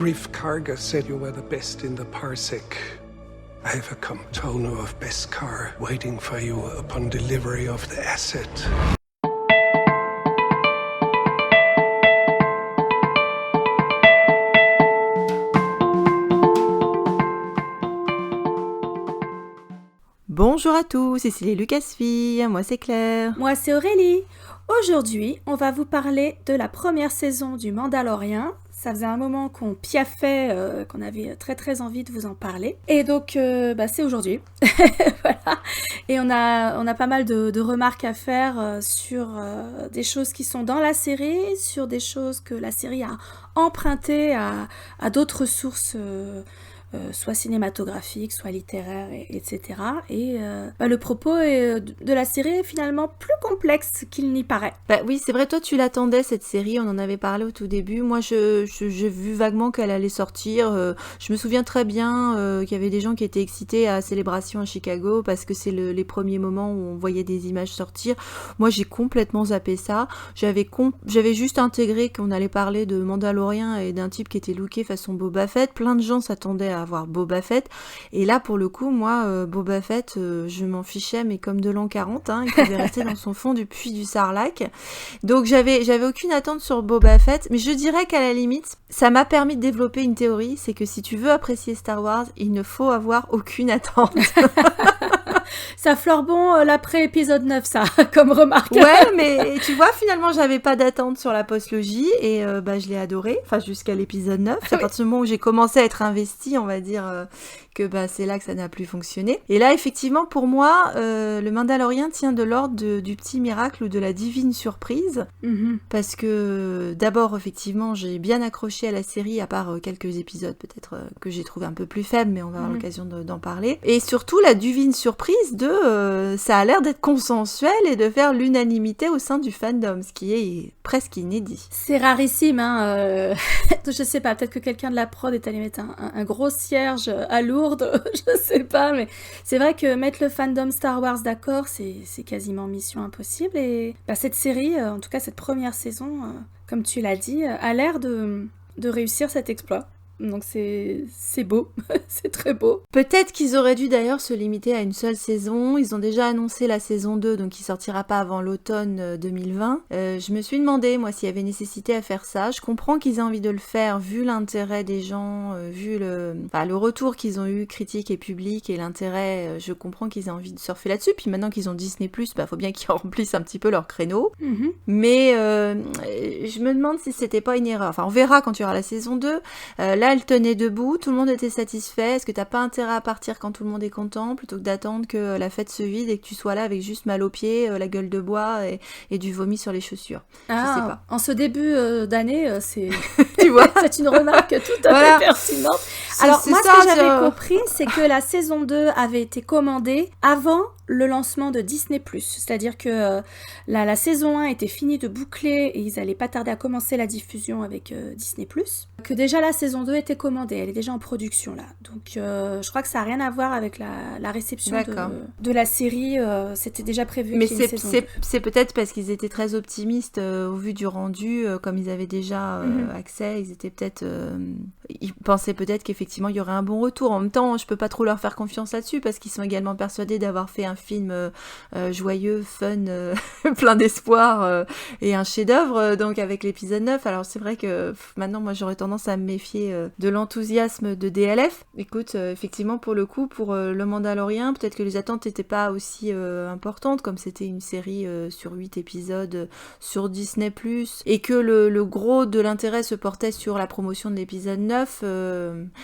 Reef Karga said you were the best in the parsec. I have a container of Beskar waiting for you upon delivery of the asset. Bonjour à tous, ici les Lucasfilles, moi c'est Claire. Moi c'est Aurélie. Aujourd'hui, on va vous parler de la première saison du Mandalorian. Ça faisait un moment qu'on piaffait, qu'on avait très très envie de vous en parler. Et donc, c'est aujourd'hui. Voilà. Et on a pas mal de remarques à faire sur des choses qui sont dans la série, sur des choses que la série a empruntées à d'autres sources soit cinématographiques, soit littéraires, etc. Et le propos de la série est finalement plus complexe qu'il n'y paraît. Bah oui, c'est vrai, toi tu l'attendais cette série, on en avait parlé au tout début. Moi j'ai vu vaguement qu'elle allait sortir. Je me souviens très bien qu'il y avait des gens qui étaient excités à Célébration à Chicago parce que c'est les premiers moments où on voyait des images sortir. Moi j'ai complètement zappé ça. J'avais juste intégré qu'on allait parler de Mandalorian et d'un type qui était looké façon Boba Fett. Plein de gens s'attendaient à voir Boba Fett. Et là, pour le coup, moi, Boba Fett, je m'en fichais, mais comme de l'an 40, il pouvait rester dans son fond du puits du Sarlac. Donc, j'avais aucune attente sur Boba Fett, mais je dirais qu'à la limite, ça m'a permis de développer une théorie, c'est que si tu veux apprécier Star Wars, il ne faut avoir aucune attente. Ça fleure bon l'après-épisode 9, ça, comme remarque. Ouais, mais tu vois, finalement, j'avais pas d'attente sur la postlogie et je l'ai adoré, enfin jusqu'à l'épisode 9. C'est à partir du moment où j'ai commencé à être investie, on va dire que c'est là que ça n'a plus fonctionné. Et là, effectivement, pour moi, le Mandalorian tient de l'ordre du petit miracle ou de la divine surprise. Mm-hmm. Parce que d'abord, effectivement, j'ai bien accroché à la série, à part quelques épisodes peut-être que j'ai trouvé un peu plus faibles, mais on va avoir l'occasion d'en parler. Et surtout, la divine surprise ça a l'air d'être consensuel et de faire l'unanimité au sein du fandom, ce qui est presque inédit. C'est rarissime, je sais pas, peut-être que quelqu'un de la prod est allé mettre un gros cierge à Lourdes, je sais pas, mais c'est vrai que mettre le fandom Star Wars d'accord, c'est quasiment mission impossible. Et cette série, en tout cas cette première saison, comme tu l'as dit, a l'air de réussir cet exploit. Donc c'est beau, c'est très beau. Peut-être qu'ils auraient dû d'ailleurs se limiter à une seule saison. Ils ont déjà annoncé la saison 2, donc qui sortira pas avant l'automne 2020. Je me suis demandé, moi, s'il y avait nécessité à faire ça. Je comprends qu'ils aient envie de le faire, vu l'intérêt des gens, vu le retour qu'ils ont eu, critique et public, et l'intérêt, je comprends qu'ils aient envie de surfer là-dessus. Puis maintenant qu'ils ont Disney+, faut bien qu'ils remplissent un petit peu leur créneau. Mm-hmm. Mais je me demande si c'était pas une erreur. Enfin, on verra quand il y aura la saison 2. Là, elle tenait debout, tout le monde était satisfait. Est-ce que t'as pas intérêt à partir quand tout le monde est content plutôt que d'attendre que la fête se vide et que tu sois là avec juste mal aux pieds, la gueule de bois et du vomi sur les chaussures? Je sais pas. En ce début d'année, c'est tu vois, c'est une remarque tout à fait pertinente. Alors moi, ce que j'avais compris, c'est que la saison 2 avait été commandée avant le lancement de Disney+. C'est-à-dire que la saison 1 était finie de boucler et ils allaient pas tarder à commencer la diffusion avec Disney+. Que déjà la saison 2 était commandée, elle est déjà en production là. Donc je crois que ça n'a rien à voir avec la réception de la série, c'était déjà prévu qu'il y ait une saison 2. C'est peut-être parce qu'ils étaient très optimistes au vu du rendu, comme ils avaient déjà accès, ils étaient peut-être... ils pensaient peut-être qu'effectivement il y aurait un bon retour. En même temps, je peux pas trop leur faire confiance là-dessus parce qu'ils sont également persuadés d'avoir fait un film joyeux, fun, plein d'espoir et un chef-d'œuvre, donc avec l'épisode 9. Alors c'est vrai que maintenant moi j'aurais tendance à me méfier de l'enthousiasme de DLF. Écoute, effectivement pour le coup, pour le Mandalorian, peut-être que les attentes n'étaient pas aussi importantes, comme c'était une série sur 8 épisodes sur Disney+, et que le gros de l'intérêt se portait sur la promotion de l'épisode 9,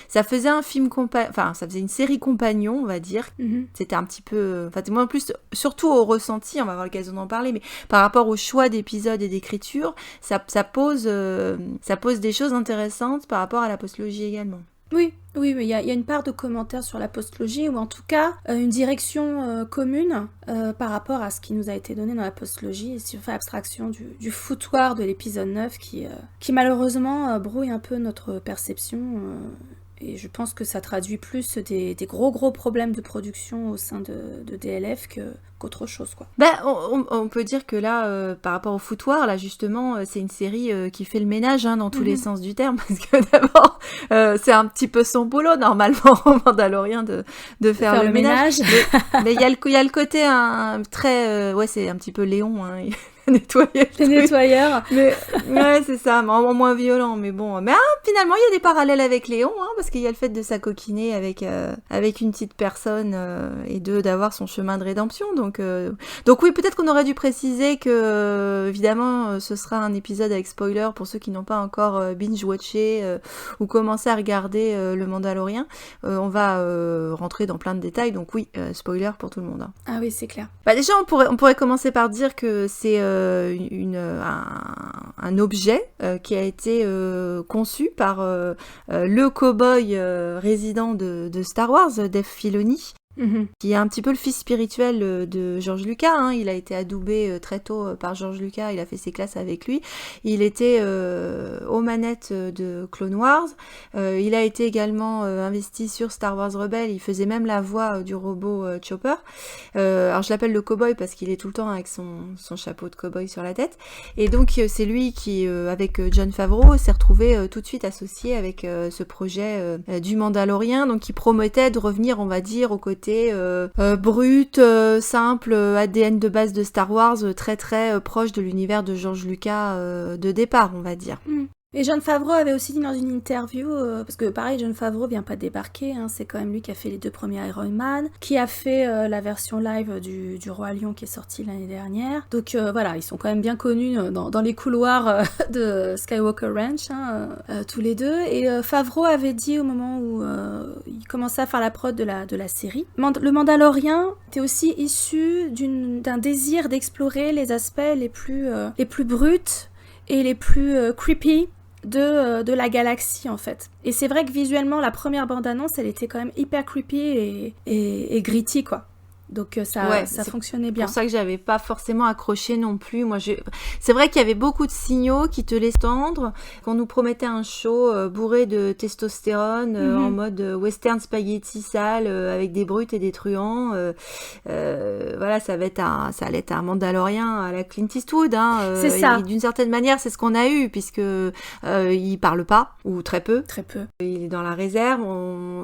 ça faisait un film ça faisait une série compagnon, on va dire. Mm-hmm. C'était un petit peu... moi en plus, surtout au ressenti, on va avoir l'occasion d'en parler, mais par rapport au choix d'épisodes et d'écriture, ça pose des choses intéressantes par rapport à la postlogie également. Oui, mais il y a une part de commentaires sur la postlogie, ou en tout cas une direction commune par rapport à ce qui nous a été donné dans la postlogie, et si on fait abstraction du foutoir de l'épisode 9 qui malheureusement brouille un peu notre perception Et je pense que ça traduit plus des gros problèmes de production au sein de DLF qu'autre chose, quoi. On peut dire que là, par rapport au foutoir, là justement, c'est une série qui fait le ménage dans tous les sens du terme, parce que d'abord, c'est un petit peu son boulot normalement au Mandalorian de faire le ménage. Mais il y a le côté très, c'est un petit peu Léon. Nettoyeur. Mais ouais, c'est ça, en moins violent, mais bon. Mais finalement, il y a des parallèles avec Léon, parce qu'il y a le fait de s'acoquiner avec une petite personne et d'avoir son chemin de rédemption. Donc oui, peut-être qu'on aurait dû préciser que évidemment, ce sera un épisode avec spoiler pour ceux qui n'ont pas encore binge-watché ou commencé à regarder le Mandalorian. On va rentrer dans plein de détails, donc oui, spoiler pour tout le monde. Ah oui, c'est clair. Déjà, on pourrait commencer par dire que c'est un objet qui a été conçu par le cow-boy résident de Star Wars, Dave Filoni, qui est un petit peu le fils spirituel de George Lucas. Il a été adoubé très tôt par George Lucas, il a fait ses classes avec lui. Il était aux manettes de Clone Wars. Il a été également investi sur Star Wars Rebels, il faisait même la voix du robot Chopper. Alors je l'appelle le cow-boy parce qu'il est tout le temps avec son chapeau de cow-boy sur la tête. Et donc c'est lui qui, avec Jon Favreau, s'est retrouvé tout de suite associé avec ce projet du Mandalorian, donc qui promettait de revenir, on va dire, au côté brut, simple, ADN de base de Star Wars, très très proche de l'univers de George Lucas de départ, on va dire. Et Jon Favreau avait aussi dit dans une interview, parce que pareil, Jon Favreau vient pas débarquer, c'est quand même lui qui a fait les 2 premiers Iron Man, qui a fait la version live du Roi Lion qui est sortie l'année dernière. Donc voilà, ils sont quand même bien connus dans les couloirs de Skywalker Ranch, tous les deux. Et Favreau avait dit au moment où il commençait à faire la prod de la série, le Mandalorian était aussi issu d'un désir d'explorer les aspects les plus bruts et les plus creepy de la galaxie, en fait. Et c'est vrai que visuellement, la première bande-annonce, elle était quand même hyper creepy et gritty, quoi. Donc ça fonctionnait bien. C'est pour ça que j'avais pas forcément accroché non plus. C'est vrai qu'il y avait beaucoup de signaux qui te laissent tendre, qu'on nous promettait un show bourré de testostérone en mode western spaghetti sale avec des brutes et des truands. Voilà, ça allait être un Mandalorian à la Clint Eastwood. C'est ça. Et d'une certaine manière, c'est ce qu'on a eu puisque il parle pas ou très peu. Très peu. Il est dans la réserve.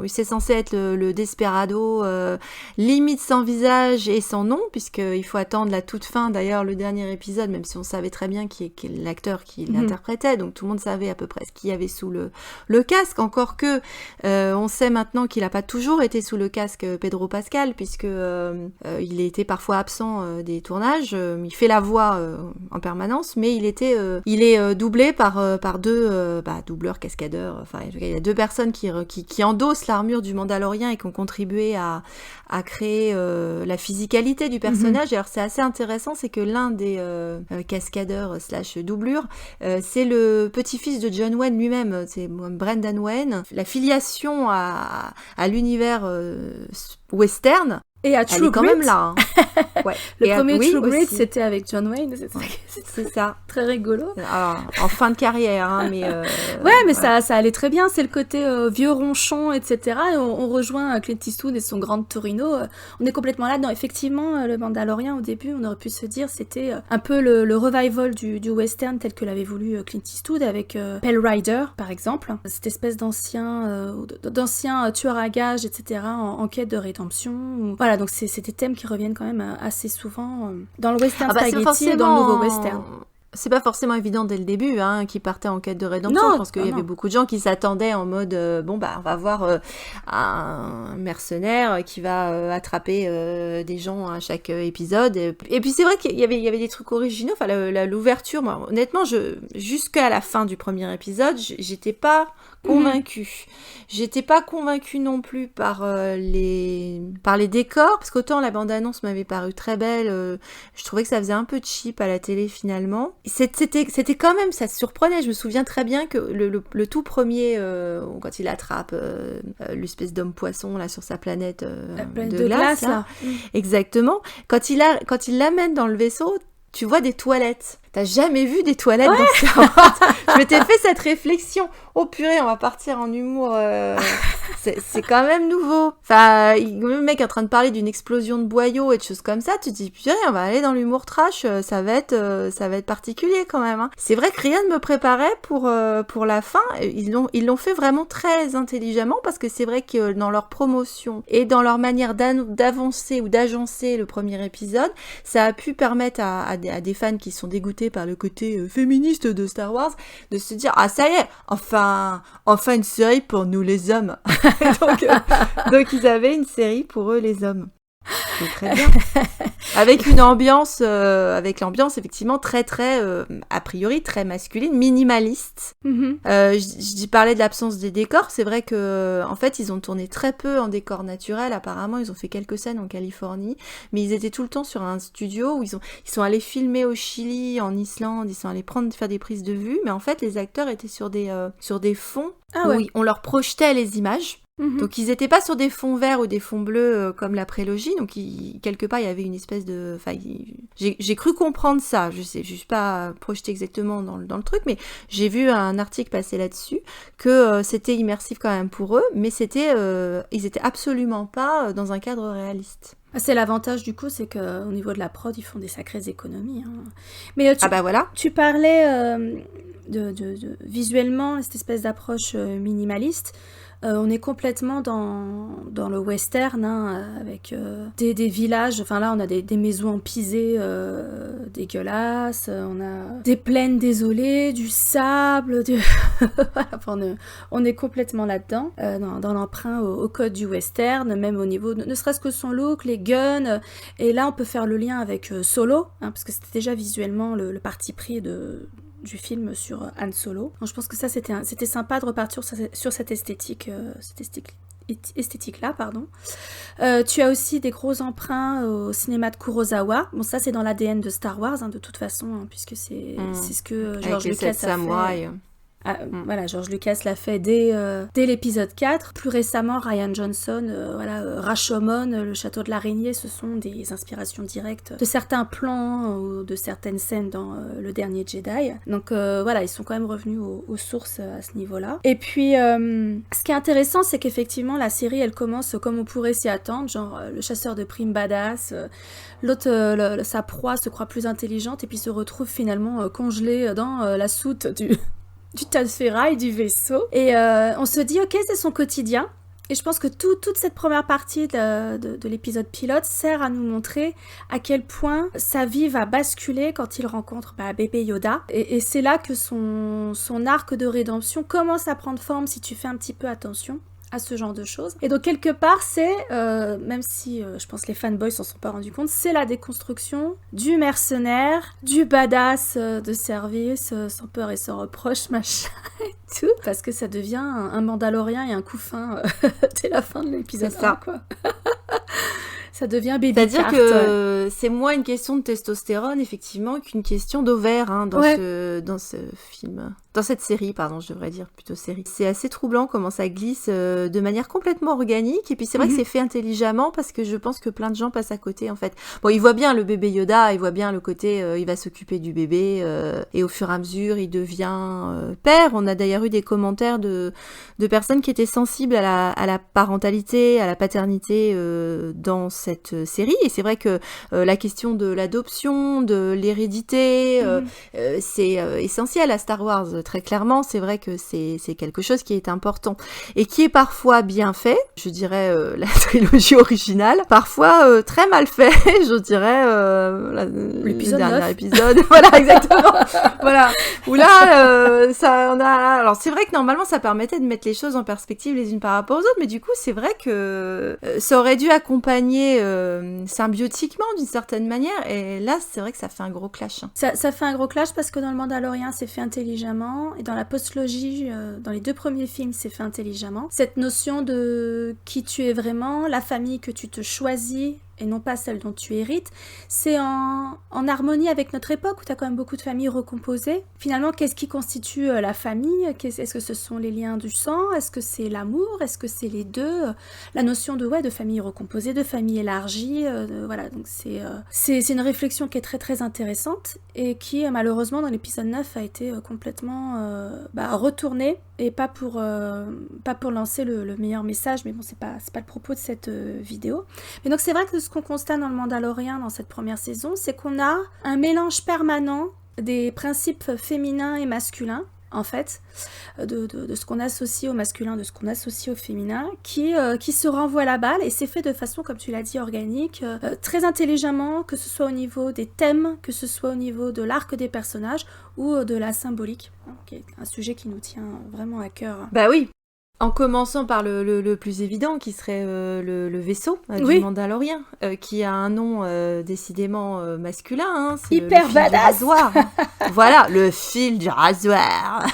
C'est censé être le desperado limite sans visage et son nom, puisqu'il faut attendre la toute fin, d'ailleurs le dernier épisode, même si on savait très bien qui est l'acteur qui l'interprétait, donc tout le monde savait à peu près ce qu'il y avait sous le casque, encore que on sait maintenant qu'il n'a pas toujours été sous le casque Pedro Pascal, puisque il était parfois absent des tournages, il fait la voix en permanence, mais il est doublé par deux doubleurs, cascadeurs, enfin il y a 2 personnes qui endossent l'armure du Mandalorian et qui ont contribué à créer la physicalité du personnage. Et alors c'est assez intéressant, c'est que l'un des cascadeurs / doublures, c'est le petit-fils de John Wayne lui-même, c'est Brendan Wayne. La filiation à l'univers western, et à True Grit, quand même là. Ouais. Le premier True Grit, c'était avec John Wayne. C'est ça. Très rigolo. Alors, en fin de carrière, mais... mais ça allait très bien. C'est le côté vieux ronchon, etc. Et on rejoint Clint Eastwood et son Grand Torino. On est complètement là-dedans. Effectivement, le Mandalorian, au début, on aurait pu se dire, c'était un peu le revival du western tel que l'avait voulu Clint Eastwood avec Pale Rider, par exemple. Cette espèce d'ancien tueur à gages, etc. en quête de rédemption. Voilà, donc c'est des thèmes qui reviennent quand même assez souvent dans le western spaghetti et dans le nouveau western. C'est pas forcément évident dès le début, qui partait en quête de rédemption. Je pense qu'il y avait beaucoup de gens qui s'attendaient en mode on va voir un mercenaire qui va attraper des gens à chaque épisode. Et puis c'est vrai qu'il y avait des trucs originaux. Enfin, l'ouverture, moi, honnêtement, jusqu'à la fin du premier épisode, j'étais pas convaincue. J'étais pas convaincue non plus par les décors, parce qu'autant la bande-annonce m'avait paru très belle, je trouvais que ça faisait un peu cheap à la télé finalement. C'était quand même, ça surprenait. Je me souviens très bien que le tout premier, quand il attrape l'espèce d'homme-poisson là sur sa planète de glace là. Exactement. Quand il l'amène dans le vaisseau, tu vois des toilettes. t'as jamais vu des toilettes dans Star Wars? Je m'étais fait cette réflexion. Oh purée, on va partir en humour. C'est quand même nouveau. Enfin, le mec est en train de parler d'une explosion de boyaux et de choses comme ça. Tu te dis, purée, on va aller dans l'humour trash. Ça va être particulier quand même. Hein. C'est vrai que rien ne me préparait pour la fin. Ils l'ont fait vraiment très intelligemment parce que c'est vrai que dans leur promotion et dans leur manière d'avancer ou d'agencer le premier épisode, ça a pu permettre à des fans qui sont dégoûtés par le côté féministe de Star Wars de se dire, ah ça y est, enfin une série pour nous les hommes. donc ils avaient une série pour eux les hommes. C'est très bien. Avec une ambiance, effectivement très a priori très masculine, minimaliste. Je parlais de l'absence des décors. C'est vrai que en fait ils ont tourné très peu en décor naturel. Apparemment ils ont fait quelques scènes en Californie, mais ils étaient tout le temps sur un studio où ils sont allés filmer au Chili, en Islande. Ils sont allés faire des prises de vue, mais en fait les acteurs étaient sur des fonds où on leur projetait les images. Donc ils étaient pas sur des fonds verts ou des fonds bleus comme la prélogie, donc quelque part il y avait une espèce de... Enfin, j'ai cru comprendre ça, je suis pas projetée exactement dans le truc, mais j'ai vu un article passer là-dessus, que c'était immersif quand même pour eux, mais ils étaient absolument pas dans un cadre réaliste. C'est l'avantage du coup, c'est qu'au niveau de la prod, ils font des sacrées économies. Hein. Mais voilà. Tu parlais de visuellement, cette espèce d'approche minimaliste. On est complètement dans le western, hein, avec des villages. Enfin là, on a des maisons en pisé dégueulasses. On a des plaines désolées, du sable. Enfin, on est complètement là-dedans, dans l'emprunt au code du western, même au niveau, ne serait-ce que son look, les guns. Et là, on peut faire le lien avec Solo, hein, parce que c'était déjà visuellement le parti pris du film sur Han Solo. Donc, je pense que ça c'était sympa de repartir sur cette esthétique-là, pardon. Tu as aussi des gros emprunts au cinéma de Kurosawa. Bon, ça c'est dans l'ADN de Star Wars, hein, de toute façon, hein, puisque c'est ce que George Lucas a fait. Voilà, George Lucas l'a fait dès l'épisode 4. Plus récemment, Rian Johnson, Rashomon, le château de l'araignée, ce sont des inspirations directes de certains plans ou de certaines scènes dans le dernier Jedi. Donc ils sont quand même revenus aux sources à ce niveau-là. Et puis, ce qui est intéressant, c'est qu'effectivement, la série, elle commence comme on pourrait s'y attendre, genre le chasseur de primes badass, l'autre, sa proie se croit plus intelligente et puis se retrouve finalement congelée dans la soute du tas de ferraille du vaisseau. Et on se dit, ok, c'est son quotidien. Et je pense que toute cette première partie de l'épisode pilote sert à nous montrer à quel point sa vie va basculer quand il rencontre bébé Yoda. Et c'est là que son arc de rédemption commence à prendre forme si tu fais un petit peu attention à ce genre de choses. Et donc quelque part c'est, même si je pense les fanboys s'en sont pas rendus compte, c'est la déconstruction du mercenaire, du badass de service, sans peur et sans reproche, machin et tout, parce que ça devient un Mandalorien et un couffin dès la fin de l'épisode 1, quoi. Ça devient baby cart. C'est-à-dire que c'est moins une question de testostérone, effectivement, qu'une question d'ovaire, hein, dans ce film. Dans cette série, pardon, je devrais dire plutôt série. C'est assez troublant comment ça glisse de manière complètement organique. Et puis c'est vrai que c'est fait intelligemment parce que je pense que plein de gens passent à côté, en fait. Bon, ils voient bien le bébé Yoda, ils voient bien le côté, il va s'occuper du bébé. Et au fur et à mesure, il devient père. On a d'ailleurs eu des commentaires de personnes qui étaient sensibles à la parentalité, à la paternité dans cette série. Et c'est vrai que la question de l'adoption, de l'hérédité, c'est essentiel à Star Wars. Très clairement, c'est vrai que c'est quelque chose qui est important et qui est parfois bien fait, je dirais la trilogie originale, parfois très mal fait, je dirais l'épisode le dernier 9. épisode, voilà exactement, voilà, où là ça on a, alors c'est vrai que normalement ça permettait de mettre les choses en perspective les unes par rapport aux autres, mais du coup c'est vrai que ça aurait dû accompagner symbiotiquement d'une certaine manière, et là c'est vrai que ça fait un gros clash. Ça fait un gros clash parce que dans le Mandalorian c'est fait intelligemment, et dans la postlogie, dans les 2 premiers films, c'est fait intelligemment. Cette notion de qui tu es vraiment, la famille que tu te choisis et non pas celle dont tu hérites. C'est en harmonie avec notre époque où tu as quand même beaucoup de familles recomposées. Finalement, qu'est-ce qui constitue la famille? Est-ce que ce sont les liens du sang? Est-ce que c'est l'amour? Est-ce que c'est les deux? La notion de famille recomposée, de famille élargie, voilà. Donc c'est une réflexion qui est très très intéressante et qui malheureusement dans l'épisode 9 a été complètement retournée, et pas pour lancer le meilleur message, mais bon, c'est pas le propos de cette vidéo. Mais donc c'est vrai que ce qu'on constate dans le Mandalorien dans cette première saison, c'est qu'on a un mélange permanent des principes féminins et masculins, en fait, de ce qu'on associe au masculin, de ce qu'on associe au féminin, qui se renvoie la balle, et c'est fait de façon, comme tu l'as dit, organique, très intelligemment, que ce soit au niveau des thèmes, que ce soit au niveau de l'arc des personnages, ou de la symbolique, hein, qui est un sujet qui nous tient vraiment à cœur. Bah oui. En commençant par le plus évident, qui serait le vaisseau du Mandalorien, qui a un nom décidément masculin. Hein, c'est hyper le fil badass. du rasoir. Voilà, le fil du rasoir.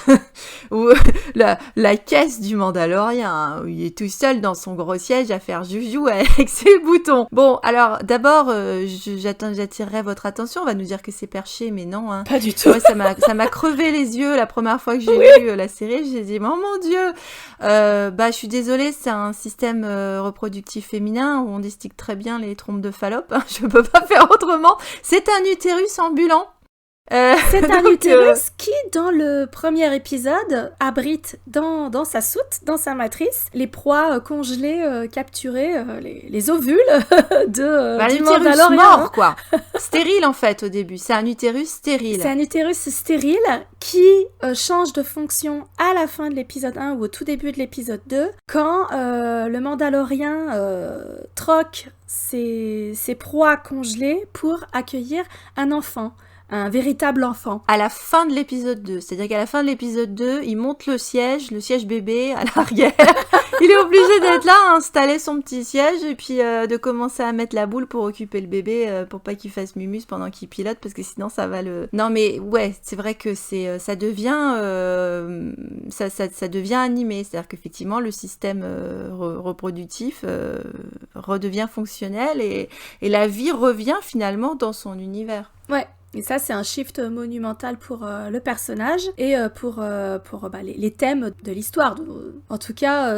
Ou la caisse du Mandalorien, hein, où il est tout seul dans son gros siège à faire joujou avec ses boutons. Bon, alors d'abord, j'attirerai votre attention. On va nous dire que c'est perché, mais non. Hein. Pas du tout. Ouais, ça m'a crevé les yeux la première fois que j'ai lu la série. J'ai dit, oh mon Dieu. Je suis désolée, c'est un système reproductif féminin où on distingue très bien les trompes de Fallope. Hein, je peux pas faire autrement. C'est un utérus ambulant. C'est un utérus qui, dans le premier épisode, abrite dans sa soute, dans sa matrice, les proies congelées, capturées, les ovules du l'utérus mort, quoi. Stérile, en fait, au début. C'est un utérus stérile. C'est un utérus stérile qui change de fonction à la fin de l'épisode 1 ou au tout début de l'épisode 2, quand le Mandalorien troque ses proies congelées pour accueillir un enfant. Un véritable enfant. À la fin de l'épisode 2. C'est-à-dire qu'à la fin de l'épisode 2, il monte le siège bébé à l'arrière. Il est obligé d'être là, à installer son petit siège et puis de commencer à mettre la boule pour occuper le bébé pour pas qu'il fasse mumus pendant qu'il pilote parce que sinon ça va le... Non mais ouais, c'est vrai que ça devient ça devient animé. C'est-à-dire qu'effectivement le système reproductif redevient fonctionnel et la vie revient finalement dans son univers. Ouais. Et ça, c'est un shift monumental pour le personnage et pour les thèmes de l'histoire. En tout cas,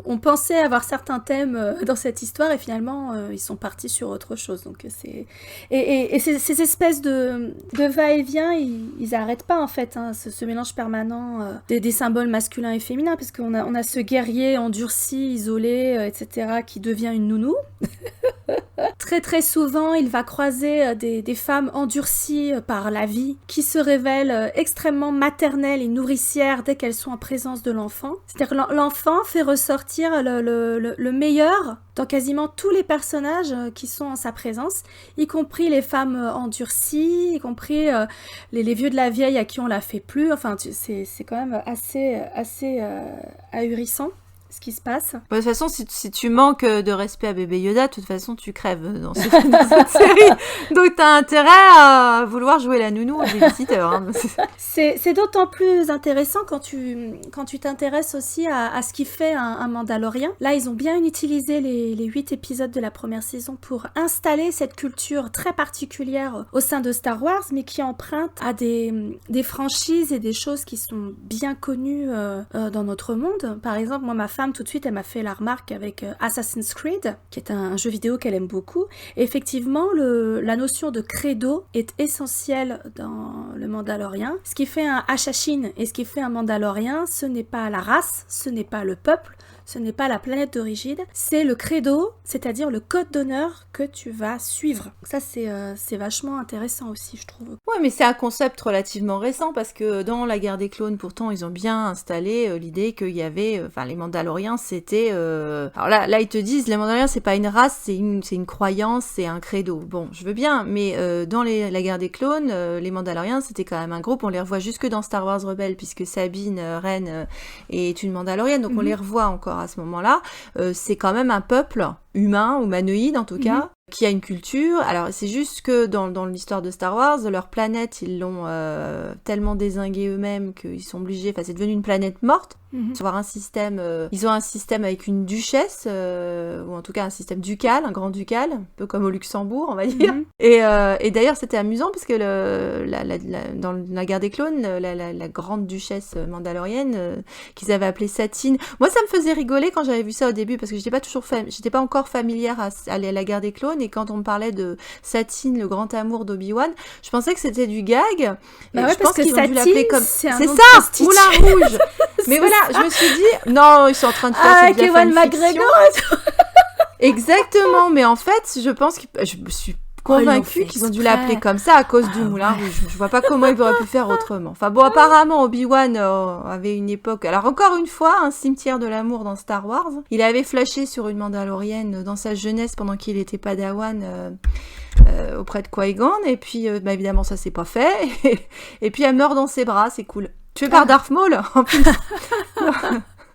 on pensait avoir certains thèmes dans cette histoire et finalement, ils sont partis sur autre chose. Donc, et ces espèces de va-et-vient, ils n'arrêtent pas en fait, hein, ce mélange permanent des symboles masculins et féminins, parce qu'on a ce guerrier endurci, isolé, etc., qui devient une nounou. Très très souvent, il va croiser des femmes endurcies par la vie, qui se révèlent extrêmement maternelles et nourricières dès qu'elles sont en présence de l'enfant. C'est-à-dire que l'enfant fait ressortir le meilleur dans quasiment tous les personnages qui sont en sa présence, y compris les femmes endurcies, y compris les vieux de la vieille à qui on la fait plus. Enfin, c'est quand même assez ahurissant ce qui se passe. De toute façon, si tu manques de respect à bébé Yoda, de toute façon, tu crèves dans cette série. Donc, t'as intérêt à vouloir jouer la nounou au babysitter. Hein. C'est d'autant plus intéressant quand tu t'intéresses aussi à ce qui fait un Mandalorien. Là, ils ont bien utilisé les 8 épisodes de la première saison pour installer cette culture très particulière au sein de Star Wars, mais qui emprunte à des franchises et des choses qui sont bien connues dans notre monde. Par exemple, moi, ma femme, tout de suite, elle m'a fait la remarque avec Assassin's Creed, qui est un jeu vidéo qu'elle aime beaucoup. Et effectivement, la notion de credo est essentielle dans le Mandalorien. Ce qui fait un Hashashin et ce qui fait un Mandalorien, ce n'est pas la race, ce n'est pas le peuple, ce n'est pas la planète d'origine, c'est le credo, c'est-à-dire le code d'honneur que tu vas suivre. Ça, c'est vachement intéressant aussi, je trouve. Ouais, mais c'est un concept relativement récent parce que dans la guerre des clones, pourtant, ils ont bien installé l'idée qu'il y avait... les Mandaloriens, c'était... Alors là, ils te disent, les Mandaloriens, c'est pas une race, c'est une croyance, c'est un credo. Bon, je veux bien, mais dans la guerre des clones, les Mandaloriens, c'était quand même un groupe, on les revoit jusque dans Star Wars Rebels, puisque Sabine Wren est une Mandalorienne, donc on les revoit encore à ce moment-là. C'est quand même un peuple humain, humanoïde en tout cas, qui a une culture. Alors c'est juste que dans l'histoire de Star Wars, leur planète, ils l'ont tellement dézinguée eux-mêmes qu'ils sont obligés, enfin c'est devenu une planète morte. Avoir un système, ils ont un système avec une duchesse, ou en tout cas un système ducal, un grand ducal, un peu comme au Luxembourg, on va dire. Et d'ailleurs, c'était amusant parce que dans la guerre des clones, la grande duchesse mandalorienne, qu'ils avaient appelée Satine. Moi, ça me faisait rigoler quand j'avais vu ça au début parce que j'étais pas encore familière à la guerre des clones, et quand on me parlait de Satine, le grand amour d'Obi-Wan, je pensais que c'était du gag. Bah ouais, je pense qu'ils ont dû l'appeler comme. C'est ça, Moulin Rouge. Mais voilà, je me suis dit, non, ils sont en train de faire cette Ewan McGregor. Exactement, mais en fait, je pense que je me suis convaincue qu'ils ont dû l'appeler comme ça à cause du Moulin Rouge. Je vois pas comment ils auraient pu faire autrement. Enfin bon, apparemment, Obi-Wan avait une époque... Alors encore une fois, un cimetière de l'amour dans Star Wars. Il avait flashé sur une Mandalorienne dans sa jeunesse pendant qu'il était padawan auprès de Qui-Gon, et puis évidemment ça s'est pas fait, et puis elle meurt dans ses bras, c'est cool. Tuée par Darth Maul, en plus.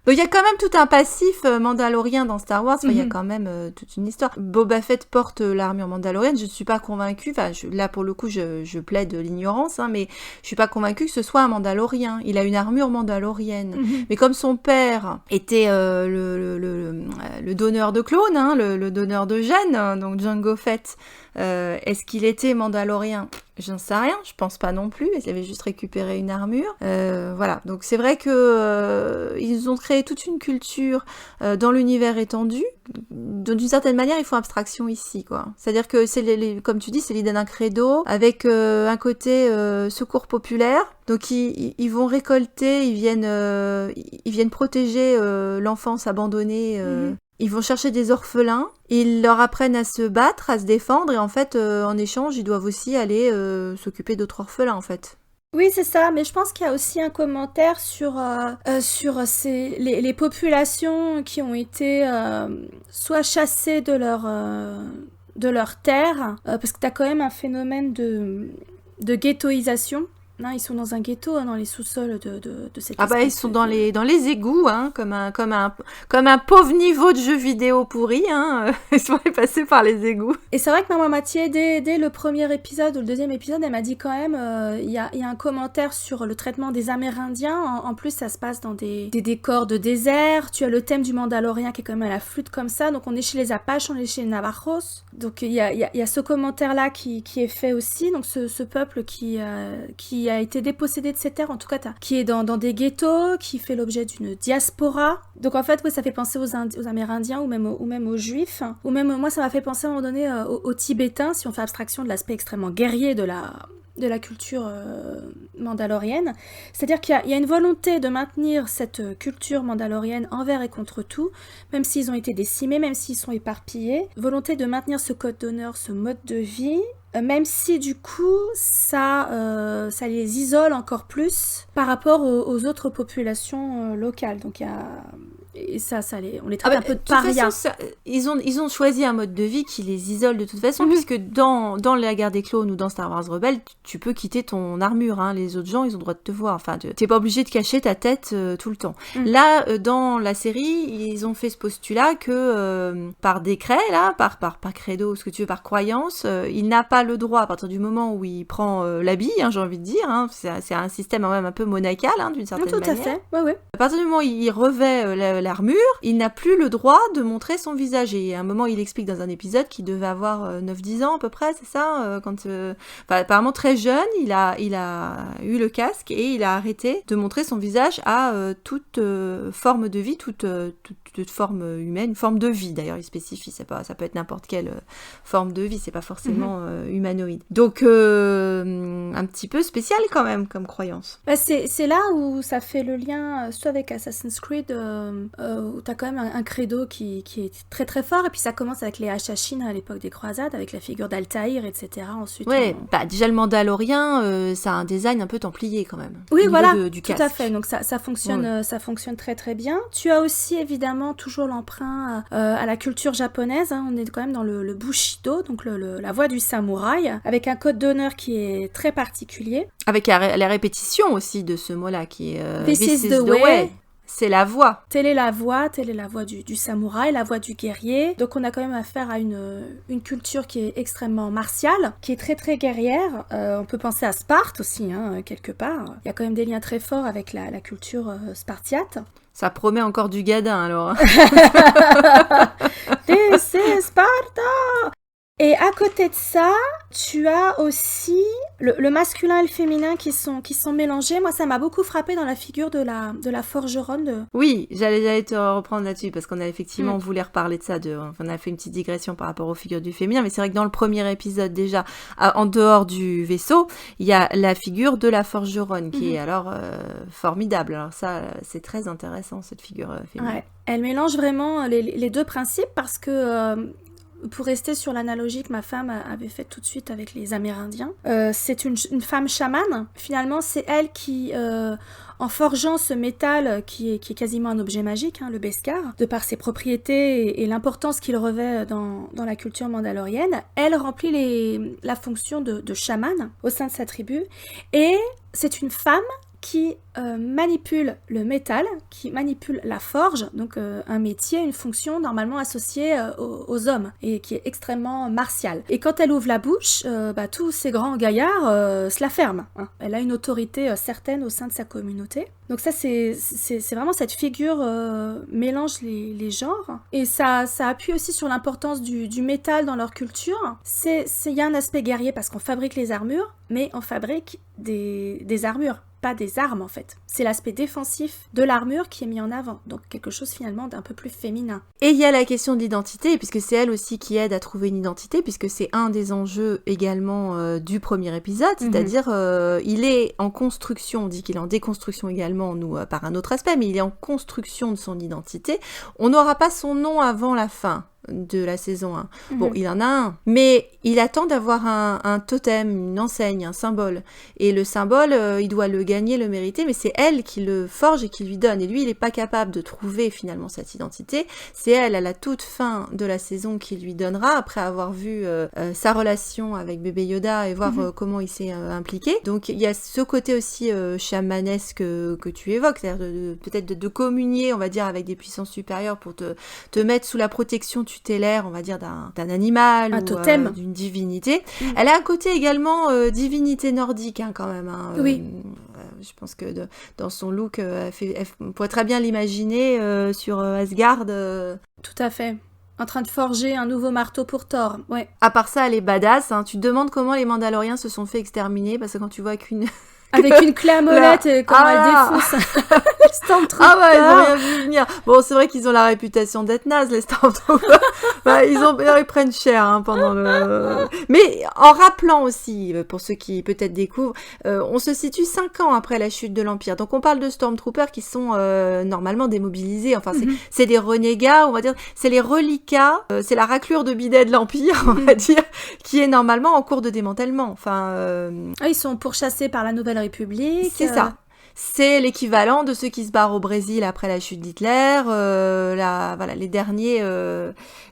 Donc il y a quand même tout un passif mandalorien dans Star Wars, il y a quand même toute une histoire. Boba Fett porte l'armure mandalorienne, je ne suis pas convaincue, là pour le coup je plaide l'ignorance, mais je suis pas convaincue que ce soit un mandalorien. Il a une armure mandalorienne, mais comme son père était le donneur de clones, le donneur de gènes, donc Jango Fett, est-ce qu'il était mandalorien ? J'en sais rien, je pense pas non plus. Ils avaient juste récupéré une armure. Voilà, donc c'est vrai que ils ont créé toute une culture dans l'univers étendu. D'une certaine manière, ils font abstraction ici, quoi. C'est-à-dire que c'est comme tu dis, c'est l'idée d'un credo avec un côté secours populaire. Donc ils vont récolter, ils viennent protéger l'enfance abandonnée. Ils vont chercher des orphelins, ils leur apprennent à se battre, à se défendre, et en fait, en échange, ils doivent aussi aller s'occuper d'autres orphelins, en fait. Oui, c'est ça, mais je pense qu'il y a aussi un commentaire sur les populations qui ont été soit chassées de leur terre, parce que tu as quand même un phénomène de ghettoisation. Non, ils sont dans un ghetto, dans les sous-sols de cette Ah bah ils sont dans les égouts, comme un pauvre niveau de jeu vidéo pourri, ils sont passés par les égouts. Et c'est vrai que maman Mathieu, dès le premier épisode ou le deuxième épisode, elle m'a dit quand même, il y a un commentaire sur le traitement des Amérindiens. En plus, ça se passe dans des décors de désert. Tu as le thème du Mandalorien qui est quand même à la flûte comme ça. Donc on est chez les Apaches, on est chez les Navajos. Donc il y a ce commentaire-là qui est fait aussi. Donc ce peuple qui a été dépossédé de ses terres, en tout cas qui est dans des ghettos, qui fait l'objet d'une diaspora. Donc en fait, oui, ça fait penser aux Amérindiens ou même aux Juifs. Ou même, moi, ça m'a fait penser à un moment donné aux Tibétains, si on fait abstraction de l'aspect extrêmement guerrier de la culture mandalorienne. C'est-à-dire qu'il y a une volonté de maintenir cette culture mandalorienne envers et contre tout, même s'ils ont été décimés, même s'ils sont éparpillés. Volonté de maintenir ce code d'honneur, ce mode de vie, même si du coup ça les isole encore plus par rapport aux autres populations locales. Donc il y a... Et on les traite un peu de parias. Ils ont choisi un mode de vie qui les isole de toute façon, puisque dans la guerre des clones ou dans Star Wars Rebelle, tu peux quitter ton armure. Les autres gens, ils ont le droit de te voir. Enfin, t'es pas obligé de cacher ta tête tout le temps. Là, dans la série, ils ont fait ce postulat que par décret, par credo, ce que tu veux, par croyance, il n'a pas le droit, à partir du moment où il prend l'habit, j'ai envie de dire. C'est un système quand même un peu monacal, d'une certaine manière. Tout à fait, oui. À partir du moment où il revêt l'armure, il n'a plus le droit de montrer son visage. Et à un moment, il explique dans un épisode qu'il devait avoir 9-10 ans à peu près, c'est ça apparemment très jeune, il a eu le casque et il a arrêté de montrer son visage à toute forme de vie, toute forme humaine, une forme de vie d'ailleurs, il spécifie, ça peut être n'importe quelle forme de vie, c'est pas forcément humanoïde. Donc un petit peu spécial quand même comme croyance. C'est là où ça fait le lien soit avec Assassin's Creed, où t'as quand même un credo qui est très très fort, et puis ça commence avec les Hachachines à l'époque des croisades, avec la figure d'Altaïr, etc. Ensuite, déjà le Mandalorien, ça a un design un peu templier quand même. Oui, voilà, du tout à fait, donc ça fonctionne, ça fonctionne très très bien. Tu as aussi évidemment toujours l'emprunt à la culture japonaise, on est quand même dans le Bushido, donc la voie du samouraï, avec un code d'honneur qui est très particulier. Avec la répétition aussi de ce mot-là qui est This is the way. C'est la voix. Telle est la voix du samouraï, la voix du guerrier. Donc on a quand même affaire à une culture qui est extrêmement martiale, qui est très très guerrière. On peut penser à Sparte aussi, hein, quelque part. Il y a quand même des liens très forts avec la culture spartiate. Ça promet encore du gadin alors. This is Sparta! Et à côté de ça, tu as aussi le masculin et le féminin qui sont mélangés. Moi, ça m'a beaucoup frappé dans la figure de la forgeronne. Oui, j'allais te reprendre là-dessus parce qu'on a effectivement voulu reparler de ça. On a fait une petite digression par rapport aux figures du féminin, mais c'est vrai que dans le premier épisode déjà, en dehors du vaisseau, il y a la figure de la forgeronne qui est alors formidable. Alors ça, c'est très intéressant cette figure féminine. Ouais. Elle mélange vraiment les deux principes parce que... pour rester sur l'analogie que ma femme avait faite tout de suite avec les Amérindiens, c'est une femme chamane. Finalement, c'est elle qui, en forgeant ce métal qui est quasiment un objet magique, hein, le Beskar, de par ses propriétés et l'importance qu'il revêt dans la culture mandalorienne, elle remplit la fonction de chamane au sein de sa tribu. Et c'est une femme qui manipule le métal, qui manipule la forge, donc un métier, une fonction normalement associée aux hommes, et qui est extrêmement martiale. Et quand elle ouvre la bouche, tous ces grands gaillards se la ferment. Hein. Elle a une autorité certaine au sein de sa communauté. Donc ça, c'est vraiment cette figure mélange les genres, et ça appuie aussi sur l'importance du métal dans leur culture. Il y a un aspect guerrier parce qu'on fabrique les armures, mais on fabrique des armures, pas des armes en fait. C'est l'aspect défensif de l'armure qui est mis en avant, donc quelque chose finalement d'un peu plus féminin. Et il y a la question d'identité, puisque c'est elle aussi qui aide à trouver une identité, puisque c'est un des enjeux également du premier épisode, c'est-à-dire il est en construction, on dit qu'il est en déconstruction également, nous, par un autre aspect, mais il est en construction de son identité. On n'aura pas son nom avant la fin de la saison 1. Bon, il en a un, mais il attend d'avoir un totem, une enseigne, un symbole. Et le symbole, il doit le gagner, le mériter, mais c'est elle qui le forge et qui lui donne. Et lui, il n'est pas capable de trouver finalement cette identité. C'est elle, à la toute fin de la saison, qui lui donnera, après avoir vu sa relation avec bébé Yoda et voir comment il s'est impliqué. Donc, il y a ce côté aussi chamanesque que tu évoques, c'est-à-dire peut-être de communier, on va dire, avec des puissances supérieures pour te mettre sous la protection tutélaire, on va dire, d'un animal un ou totem. D'une divinité. Elle a un côté également divinité nordique, hein, quand même. Hein, oui. Je pense que dans son look, on pourrait très bien l'imaginer sur Asgard. Tout à fait. En train de forger un nouveau marteau pour Thor, ouais. À part ça, elle est badass. Hein. Tu te demandes comment les Mandaloriens se sont fait exterminer, parce que quand tu vois qu'une... Avec une clé à molette et comment elle défonce les Stormtroopers. Ah ouais, ils ont rien vu venir. Bon, c'est vrai qu'ils ont la réputation d'être nazes, les Stormtroopers. Ils prennent cher hein, pendant le... Mais en rappelant aussi, pour ceux qui peut-être découvrent, on se situe 5 ans après la chute de l'Empire. Donc on parle de Stormtroopers qui sont normalement démobilisés. Enfin, c'est des renégats, on va dire. C'est les reliquats, c'est la raclure de bidet de l'Empire, on va dire, qui est normalement en cours de démantèlement. Enfin, ils sont pourchassés par la Nouvelle République. C'est ça. C'est l'équivalent de ceux qui se barrent au Brésil après la chute d'Hitler,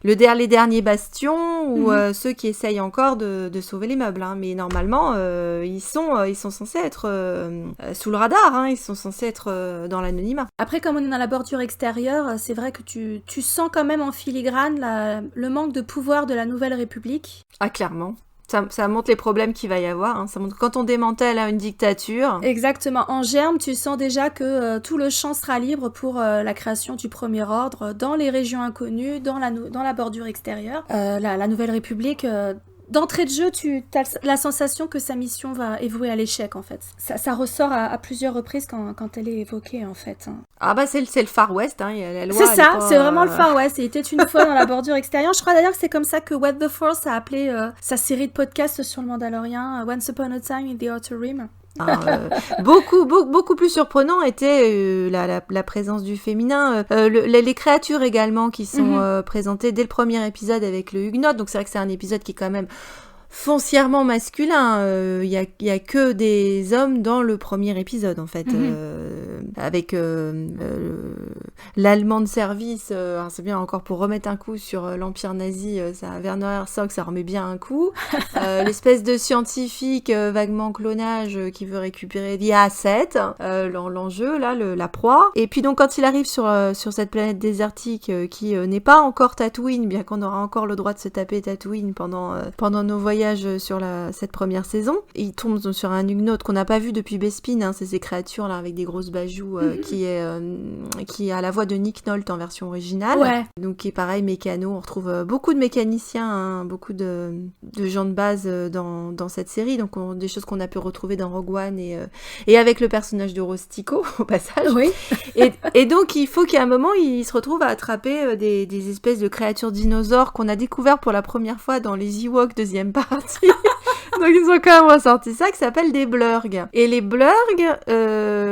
les derniers bastions ou ceux qui essayent encore de sauver les meubles. Hein. Mais normalement, ils sont censés être sous le radar. Hein. Ils sont censés être dans l'anonymat. Après, comme on est dans la bordure extérieure, c'est vrai que tu sens quand même en filigrane le manque de pouvoir de la Nouvelle République. Ah, clairement. Ça montre les problèmes qu'il va y avoir. Hein. Ça montre quand on démantèle une dictature. Exactement. En germe, tu sens déjà que tout le champ sera libre pour la création du Premier Ordre dans les régions inconnues, dans la bordure extérieure. La Nouvelle République... D'entrée de jeu, tu as la sensation que sa mission va évoluer à l'échec, en fait. Ça ressort à plusieurs reprises quand elle est évoquée, en fait. Ah bah c'est le Far West, hein. La loi, c'est ça, c'est vraiment le Far West. Il était une fois dans la bordure extérieure. Je crois d'ailleurs que c'est comme ça que What the Force a appelé sa série de podcasts sur le Mandalorian, Once Upon a Time in the Outer Rim. Beaucoup plus surprenant était la présence du féminin, les créatures également qui sont présentées dès le premier épisode avec le Huguenot. Donc c'est vrai que c'est un épisode qui est quand même foncièrement masculin. Il y a que des hommes dans le premier épisode, en fait. Avec l'allemand de service, c'est bien encore pour remettre un coup sur l'Empire nazi, ça, Werner Herzog, ça remet bien un coup. L'espèce de scientifique vaguement clonage qui veut récupérer l'IA-7, l'enjeu, là, la proie. Et puis donc quand il arrive sur cette planète désertique qui n'est pas encore Tatooine, bien qu'on aura encore le droit de se taper Tatooine pendant nos voyages sur cette première saison, il tombe sur un Ugnaught qu'on n'a pas vu depuis Bespin, hein, c'est ces créatures là avec des grosses bajoux qui a la voix de Nick Nolte en version originale. Ouais. Donc qui est pareil, mécano. On retrouve beaucoup de mécaniciens, hein, beaucoup de gens de base dans cette série, donc des choses qu'on a pu retrouver dans Rogue One et avec le personnage de Rose Tico au passage. Oui. et donc il faut qu'à un moment il se retrouve à attraper des espèces de créatures dinosaures qu'on a découvert pour la première fois dans les Ewoks deuxième partie. Donc ils ont quand même ressorti ça, qui s'appelle des blurgs. Et les blurgs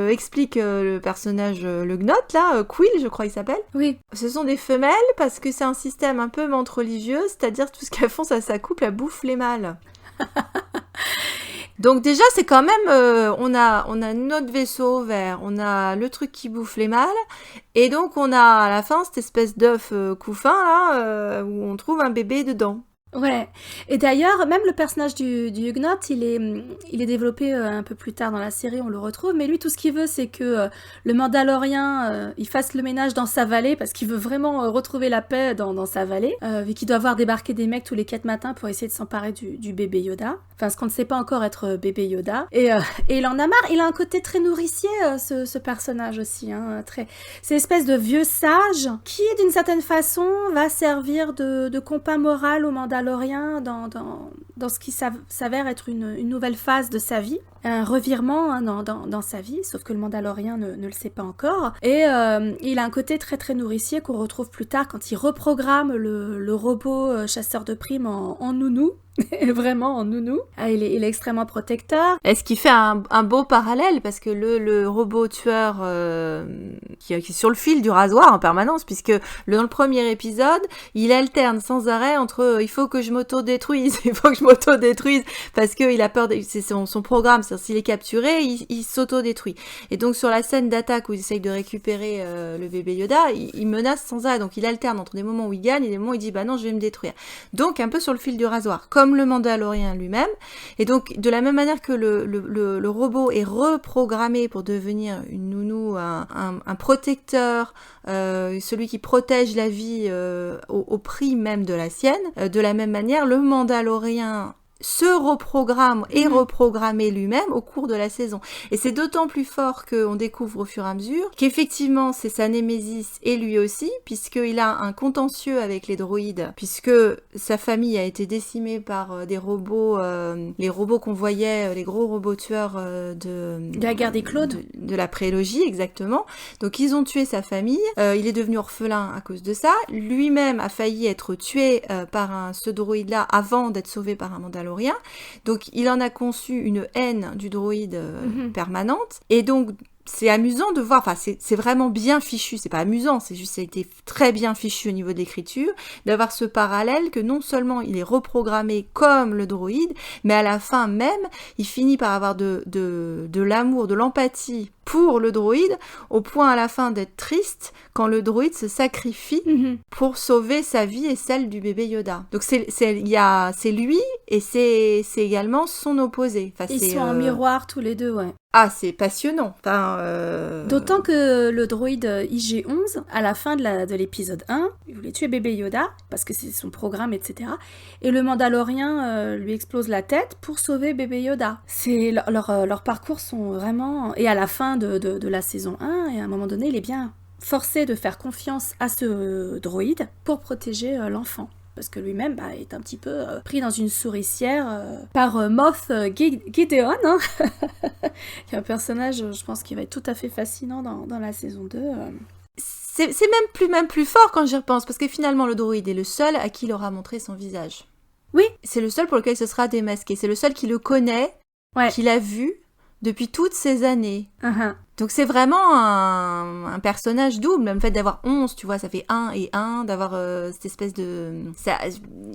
explique le personnage, le Gnot là, Quill je crois il s'appelle. Oui. Ce sont des femelles parce que c'est un système un peu menthe religieux, c'est-à-dire tout ce qu'elles font, ça s'accouple, elles bouffent les mâles. Donc déjà c'est quand même, on a notre vaisseau vert, on a le truc qui bouffe les mâles, et donc on a à la fin cette espèce d'œuf couffin là, où on trouve un bébé dedans. Ouais, et d'ailleurs, même le personnage du Ugnaught, il est développé un peu plus tard dans la série, on le retrouve, mais lui, tout ce qu'il veut, c'est que le Mandalorien, il fasse le ménage dans sa vallée, parce qu'il veut vraiment retrouver la paix dans sa vallée, vu qu'il doit voir débarquer des mecs tous les 4 matins pour essayer de s'emparer du bébé Yoda, enfin, ce qu'on ne sait pas encore être bébé Yoda, et il en a marre, il a un côté très nourricier, ce personnage aussi, hein, c'est une espèce de vieux sage, qui, d'une certaine façon, va servir de compas moral au Mandalorien, dans ce qui s'avère être une nouvelle phase de sa vie, un revirement hein, dans sa vie, sauf que le Mandalorien ne le sait pas encore, et il a un côté très très nourricier qu'on retrouve plus tard quand il reprogramme le robot chasseur de primes en nounou. Vraiment en nounou. Il est extrêmement protecteur. Est-ce qu'il fait un beau parallèle parce que le robot tueur qui est sur le fil du rasoir en permanence, puisque dans le premier épisode, il alterne sans arrêt entre il faut que je m'auto-détruise, parce qu'il a peur, c'est son programme, c'est-à-dire s'il est capturé, il s'auto-détruit. Et donc sur la scène d'attaque où il essaye de récupérer le bébé Yoda, il menace sans arrêt, donc il alterne entre des moments où il gagne et des moments où il dit bah non je vais me détruire. Donc un peu sur le fil du rasoir, comme le Mandalorien lui-même. Et donc, de la même manière que le robot est reprogrammé pour devenir une nounou, un protecteur, celui qui protège la vie au prix même de la sienne, de la même manière, le Mandalorien se reprogramme et reprogrammé lui-même au cours de la saison. Et c'est d'autant plus fort qu'on découvre au fur et à mesure qu'effectivement c'est sa némésis et lui aussi, puisqu'il a un contentieux avec les droïdes, puisque sa famille a été décimée par des robots, les robots qu'on voyait, les gros robots tueurs de la guerre des clones. De la prélogie, exactement. Donc ils ont tué sa famille, il est devenu orphelin à cause de ça, lui-même a failli être tué par ce droïde-là avant d'être sauvé par un Mandalorien. Donc il en a conçu une haine du droïde permanente, et donc c'est amusant de voir, enfin c'est vraiment bien fichu, c'est pas amusant, c'est juste ça a été très bien fichu au niveau de l'écriture, d'avoir ce parallèle que non seulement il est reprogrammé comme le droïde, mais à la fin même, il finit par avoir de l'amour, de l'empathie pour le droïde, au point à la fin d'être triste quand le droïde se sacrifie pour sauver sa vie et celle du bébé Yoda. Donc c'est lui et c'est également son opposé. Enfin, ils sont en miroir tous les deux, ouais. Ah, c'est passionnant. Enfin, D'autant que le droïde IG-11, à la fin de l'épisode 1, il voulait tuer bébé Yoda, parce que c'est son programme, etc. Et le Mandalorien lui explose la tête pour sauver bébé Yoda. Leurs parcours sont vraiment... Et à la fin de la saison 1, et à un moment donné, il est bien forcé de faire confiance à ce droïde pour protéger l'enfant. Parce que lui-même est un petit peu pris dans une souricière par Moff Gideon. Hein. Il y a un personnage, je pense, qui va être tout à fait fascinant dans la saison 2. C'est même plus fort quand j'y repense, parce que finalement, le droïde est le seul à qui il aura montré son visage. Oui. C'est le seul pour lequel il se sera démasqué. C'est le seul qui le connaît, qui l'a vu. depuis toutes ces années. Uh-huh. Donc c'est vraiment un personnage double, même le fait d'avoir 11, tu vois, ça fait 1 et 1, d'avoir cette espèce de...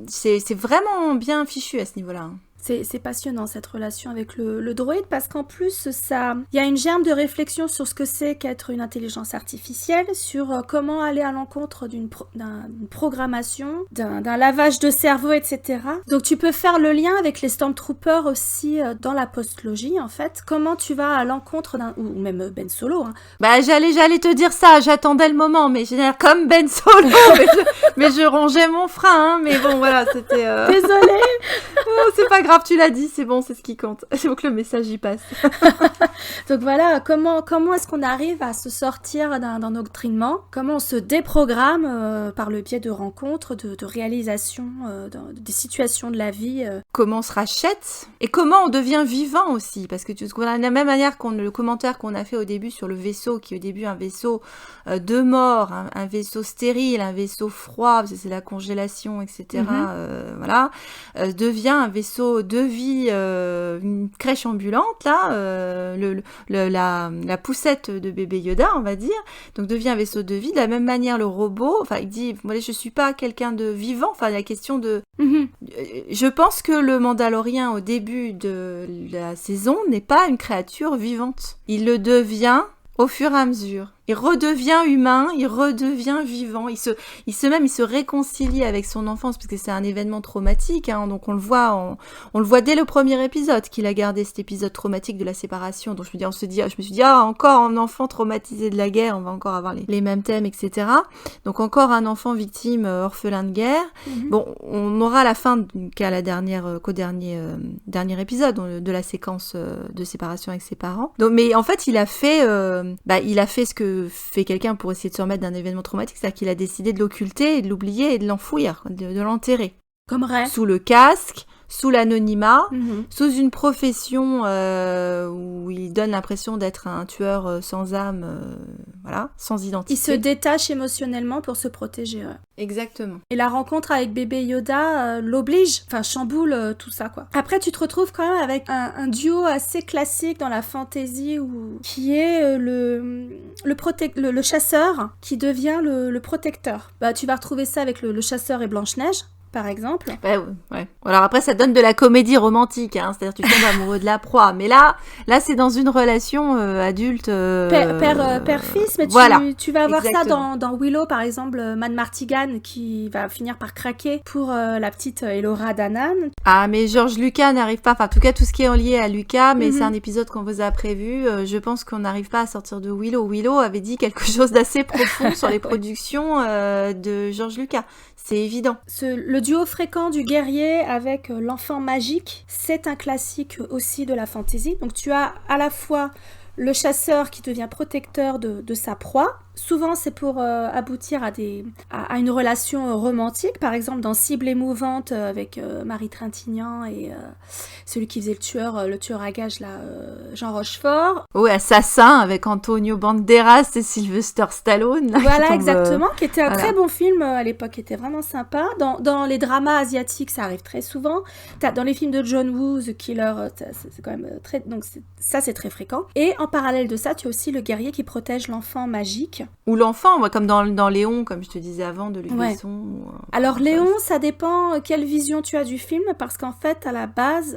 C'est vraiment bien fichu à ce niveau-là. C'est passionnant cette relation avec le droïde parce qu'en plus il y a une germe de réflexion sur ce que c'est qu'être une intelligence artificielle, sur comment aller à l'encontre d'une programmation, d'un lavage de cerveau, etc. Donc tu peux faire le lien avec les Stormtroopers aussi dans la postlogie en fait. Comment tu vas à l'encontre ou même Ben Solo. Hein. Bah j'allais te dire ça, j'attendais le moment, mais j'ai l'air comme Ben Solo, mais je rongeais mon frein, hein, mais bon voilà, c'était... Désolée. Oh, c'est pas grave, tu l'as dit, c'est bon, c'est ce qui compte. Il faut que le message y passe. Donc voilà, comment est-ce qu'on arrive à se sortir d'un endoctrinement? Comment on se déprogramme par le biais de rencontres, de réalisations, des situations de la vie Comment on se rachète et comment on devient vivant aussi. Parce que de la même manière le commentaire qu'on a fait au début sur le vaisseau, qui est au début un vaisseau de mort, un vaisseau stérile, un vaisseau froid, parce que c'est la congélation, etc. Voilà, devient un vaisseau de vie, une crèche ambulante, là, la poussette de bébé Yoda, on va dire, donc devient un vaisseau de vie. De la même manière, le robot, enfin, il dit, moi, je suis pas quelqu'un de vivant, enfin, la question de... Je pense que le Mandalorien, au début de la saison, n'est pas une créature vivante. Il le devient au fur et à mesure. Il redevient humain, il redevient vivant, il se réconcilie avec son enfance parce que c'est un événement traumatique, hein, donc on le voit dès le premier épisode qu'il a gardé cet épisode traumatique de la séparation. Donc je me suis dit encore un enfant traumatisé de la guerre, on va encore avoir les mêmes thèmes, etc. Donc encore un enfant victime orphelin de guerre. Bon, on aura la fin qu'au dernier épisode de la séquence de séparation avec ses parents. Donc, mais en fait il a fait ce que fait quelqu'un pour essayer de se remettre d'un événement traumatique, c'est-à-dire qu'il a décidé de l'occulter et de l'oublier et de l'enfouir, de l'enterrer. Comme Rey. Sous le casque, sous l'anonymat, sous une profession où il donne l'impression d'être un tueur sans âme, voilà, sans identité. Il se détache émotionnellement pour se protéger. Ouais. Exactement. Et la rencontre avec bébé Yoda l'oblige, enfin chamboule tout ça quoi. Après tu te retrouves quand même avec un duo assez classique dans la fantasy qui est le chasseur qui devient le protecteur. Bah tu vas retrouver ça avec le chasseur et Blanche-Neige. Par exemple. Ouais. Alors après, ça donne de la comédie romantique, hein, c'est-à-dire tu tombes amoureux de la proie. Mais là c'est dans une relation adulte. Père-fils, mais voilà. Tu vas avoir Exactement. ça dans Willow, par exemple, Man Martigan qui va finir par craquer pour la petite Elora Danan. Ah, mais George Lucas n'arrive pas, enfin, en tout cas, tout ce qui est lié à Lucas, mais c'est un épisode qu'on vous a prévu. Je pense qu'on n'arrive pas à sortir de Willow. Willow avait dit quelque chose d'assez profond sur les productions de George Lucas. C'est évident. Le duo fréquent du guerrier avec l'enfant magique, c'est un classique aussi de la fantasy. Donc tu as à la fois le chasseur qui devient protecteur de sa proie. Souvent, c'est pour aboutir à une relation romantique. Par exemple, dans Cible émouvante avec Marie Trintignant et celui qui faisait le tueur à gages, là, Jean Rochefort. Oui, Assassin avec Antonio Banderas et Sylvester Stallone. Là, voilà, exactement, qui était un très bon film à l'époque, qui était vraiment sympa. Dans les dramas asiatiques, ça arrive très souvent. Dans les films de John Woo, The Killer, c'est quand même très... Donc ça, c'est très fréquent. Et en parallèle de ça, tu as aussi le guerrier qui protège l'enfant magique. Ou l'enfant, comme dans Léon, comme je te disais avant, de Luc Besson. Alors Léon, ça dépend quelle vision tu as du film, parce qu'en fait, à la base,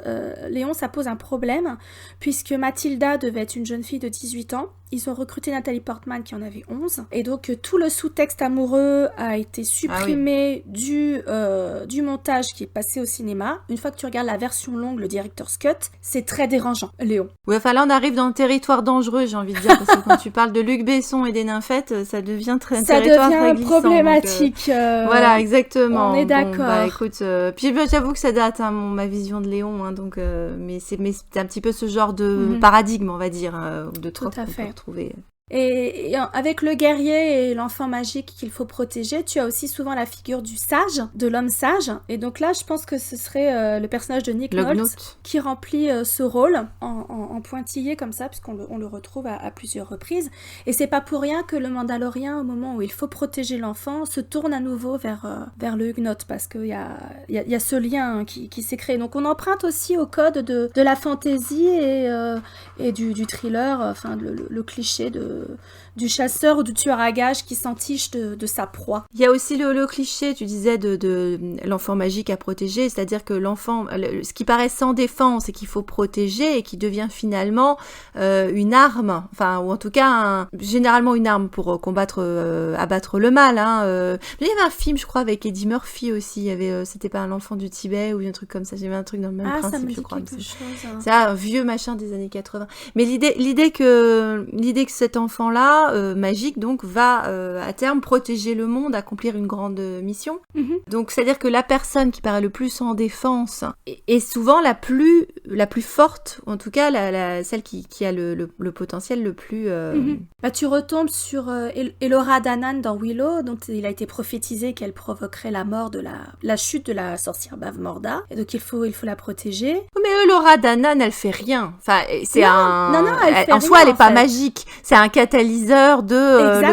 Léon, ça pose un problème, puisque Mathilda devait être une jeune fille de 18 ans. Ils ont recruté Nathalie Portman qui en avait 11. Et donc, tout le sous-texte amoureux a été supprimé du montage qui est passé au cinéma. Une fois que tu regardes la version longue, le director's cut, c'est très dérangeant, Léon. Oui, enfin là, on arrive dans le territoire dangereux, j'ai envie de dire, parce que quand tu parles de Luc Besson et des nymphettes, ça devient très territoire très glissant. Problématique. Voilà, exactement. On est d'accord. Bon, bah écoute, puis j'avoue que ça date, hein, ma vision de Léon, hein, donc, mais c'est un petit peu ce genre de paradigme, on va dire, de trop qu'on peut retrouver. Et avec le guerrier et l'enfant magique qu'il faut protéger, tu as aussi souvent la figure du sage, de l'homme sage. Et donc là, je pense que ce serait le personnage de Nick Nolte qui remplit ce rôle en pointillé comme ça, puisqu'on le retrouve à plusieurs reprises. Et c'est pas pour rien que le Mandalorien, au moment où il faut protéger l'enfant, se tourne à nouveau vers le Huguenot, parce qu'il y a ce lien qui s'est créé. Donc on emprunte aussi au code de la fantaisie et du thriller, enfin le cliché du chasseur ou du tueur à gages qui s'entiche de sa proie. Il y a aussi le cliché, tu disais, de l'enfant magique à protéger, c'est-à-dire que l'enfant, ce qui paraît sans défense et qu'il faut protéger et qui devient finalement une arme, enfin, ou en tout cas, généralement une arme pour abattre le mal. Il y avait un film, je crois, avec Eddie Murphy aussi, il y avait, c'était pas l'enfant du Tibet ou un truc comme ça, j'avais un truc dans le même principe, je crois. C'est un vieux machin des années 80. Mais l'idée que cet enfant-là, magique, donc, va à terme protéger le monde, accomplir une grande mission. Mm-hmm. Donc, c'est-à-dire que la personne qui paraît le plus en défense est souvent la plus forte, ou en tout cas celle qui a le potentiel le plus... Mm-hmm. Bah, tu retombes sur Elora Danan dans Willow, dont il a été prophétisé qu'elle provoquerait la mort de la chute de la sorcière Bavmorda, et donc il faut la protéger. Mais Elora Danan, elle fait rien. Enfin, c'est non, elle fait en rien, soi, elle est pas fait. Magique. C'est un catalyseur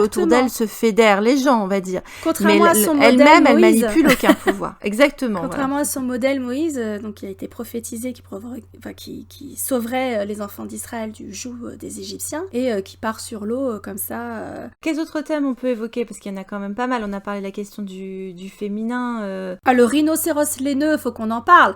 autour d'elle se fédèrent les gens, on va dire. Contrairement à son modèle elle-même, Moïse. elle manipule aucun pouvoir. Exactement. Contrairement à son modèle Moïse, donc qui a été prophétisé, qui sauverait les enfants d'Israël du joug des Égyptiens et qui part sur l'eau comme ça. Quels autres thèmes on peut évoquer? Parce qu'il y en a quand même pas mal. On a parlé de la question du féminin. Ah, le rhinocéros laineux, faut qu'on en parle.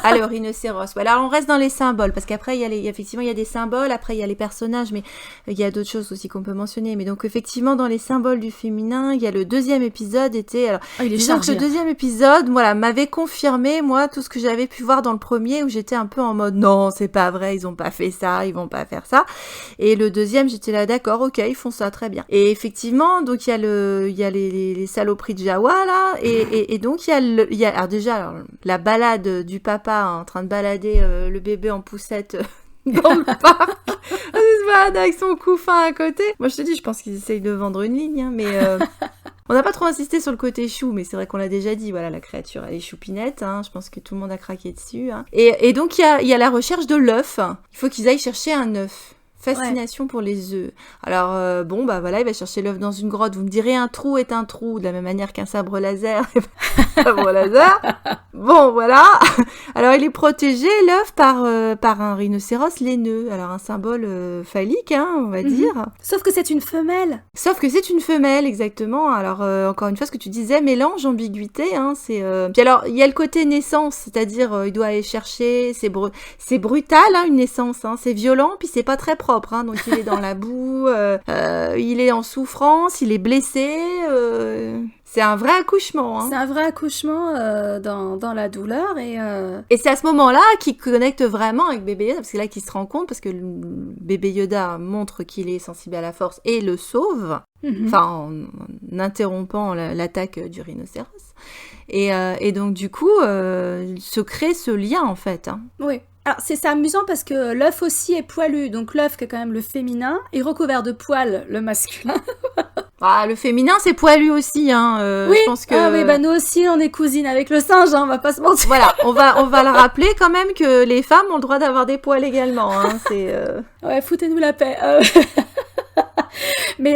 Ah, le rhinocéros. Voilà, on reste dans les symboles parce qu'après, effectivement, il y a des symboles. Après, il y a les personnages, mais il y a d'autres choses aussi qu'on peut mentionner. Mais donc, effectivement, dans les symboles du féminin, il y a le deuxième épisode il est chargé. Le deuxième épisode, voilà, m'avait confirmé, moi, tout ce que j'avais pu voir dans le premier, où j'étais un peu en mode, non, c'est pas vrai, ils ont pas fait ça, ils vont pas faire ça. Et le deuxième, j'étais là, d'accord, ok, ils font ça, très bien. Et effectivement, donc, il y a les saloperies de Jawa, là, et donc, il y a alors déjà, la balade du papa en train de balader le bébé en poussette dans le parc. Il se balade avec son couffin à côté. Moi, je te dis, je pense qu'ils essayent de vendre une ligne, mais... On n'a pas trop insisté sur le côté chou, mais c'est vrai qu'on l'a déjà dit, voilà, la créature, elle est choupinette, je pense que tout le monde a craqué dessus. Et donc, il y a la recherche de l'œuf. Il faut qu'ils aillent chercher un œuf. Fascination pour les œufs. Alors, voilà, il va chercher l'œuf dans une grotte. Vous me direz, un trou est un trou, de la même manière qu'un sabre laser est un sabre laser. Bon, voilà. Alors, il est protégé, l'œuf, par un rhinocéros laineux. Alors, un symbole phallique, on va dire. Sauf que c'est une femelle. Exactement. Alors, encore une fois, ce que tu disais, mélange, ambiguïté, c'est... Puis alors, il y a le côté naissance, c'est-à-dire, il doit aller chercher... C'est brutal, une naissance, c'est violent, puis c'est pas très propre. Donc il est dans la boue, il est en souffrance, il est blessé, c'est un vrai accouchement. C'est un vrai accouchement dans la douleur et c'est à ce moment-là qu'il connecte vraiment avec bébé Yoda, parce que c'est là qu'il se rend compte, parce que le bébé Yoda montre qu'il est sensible à la force et le sauve, en interrompant l'attaque du rhinocéros. Et donc du coup, se crée ce lien en fait. Oui. Alors, c'est amusant parce que l'œuf aussi est poilu, donc l'œuf qui est quand même le féminin est recouvert de poils le masculin. Le féminin c'est poilu aussi, oui. Je pense que... nous aussi on est cousines avec le singe, on va pas se mentir. Voilà, on va le rappeler quand même que les femmes ont le droit d'avoir des poils également, c'est... Ouais, foutez-nous la paix. Mais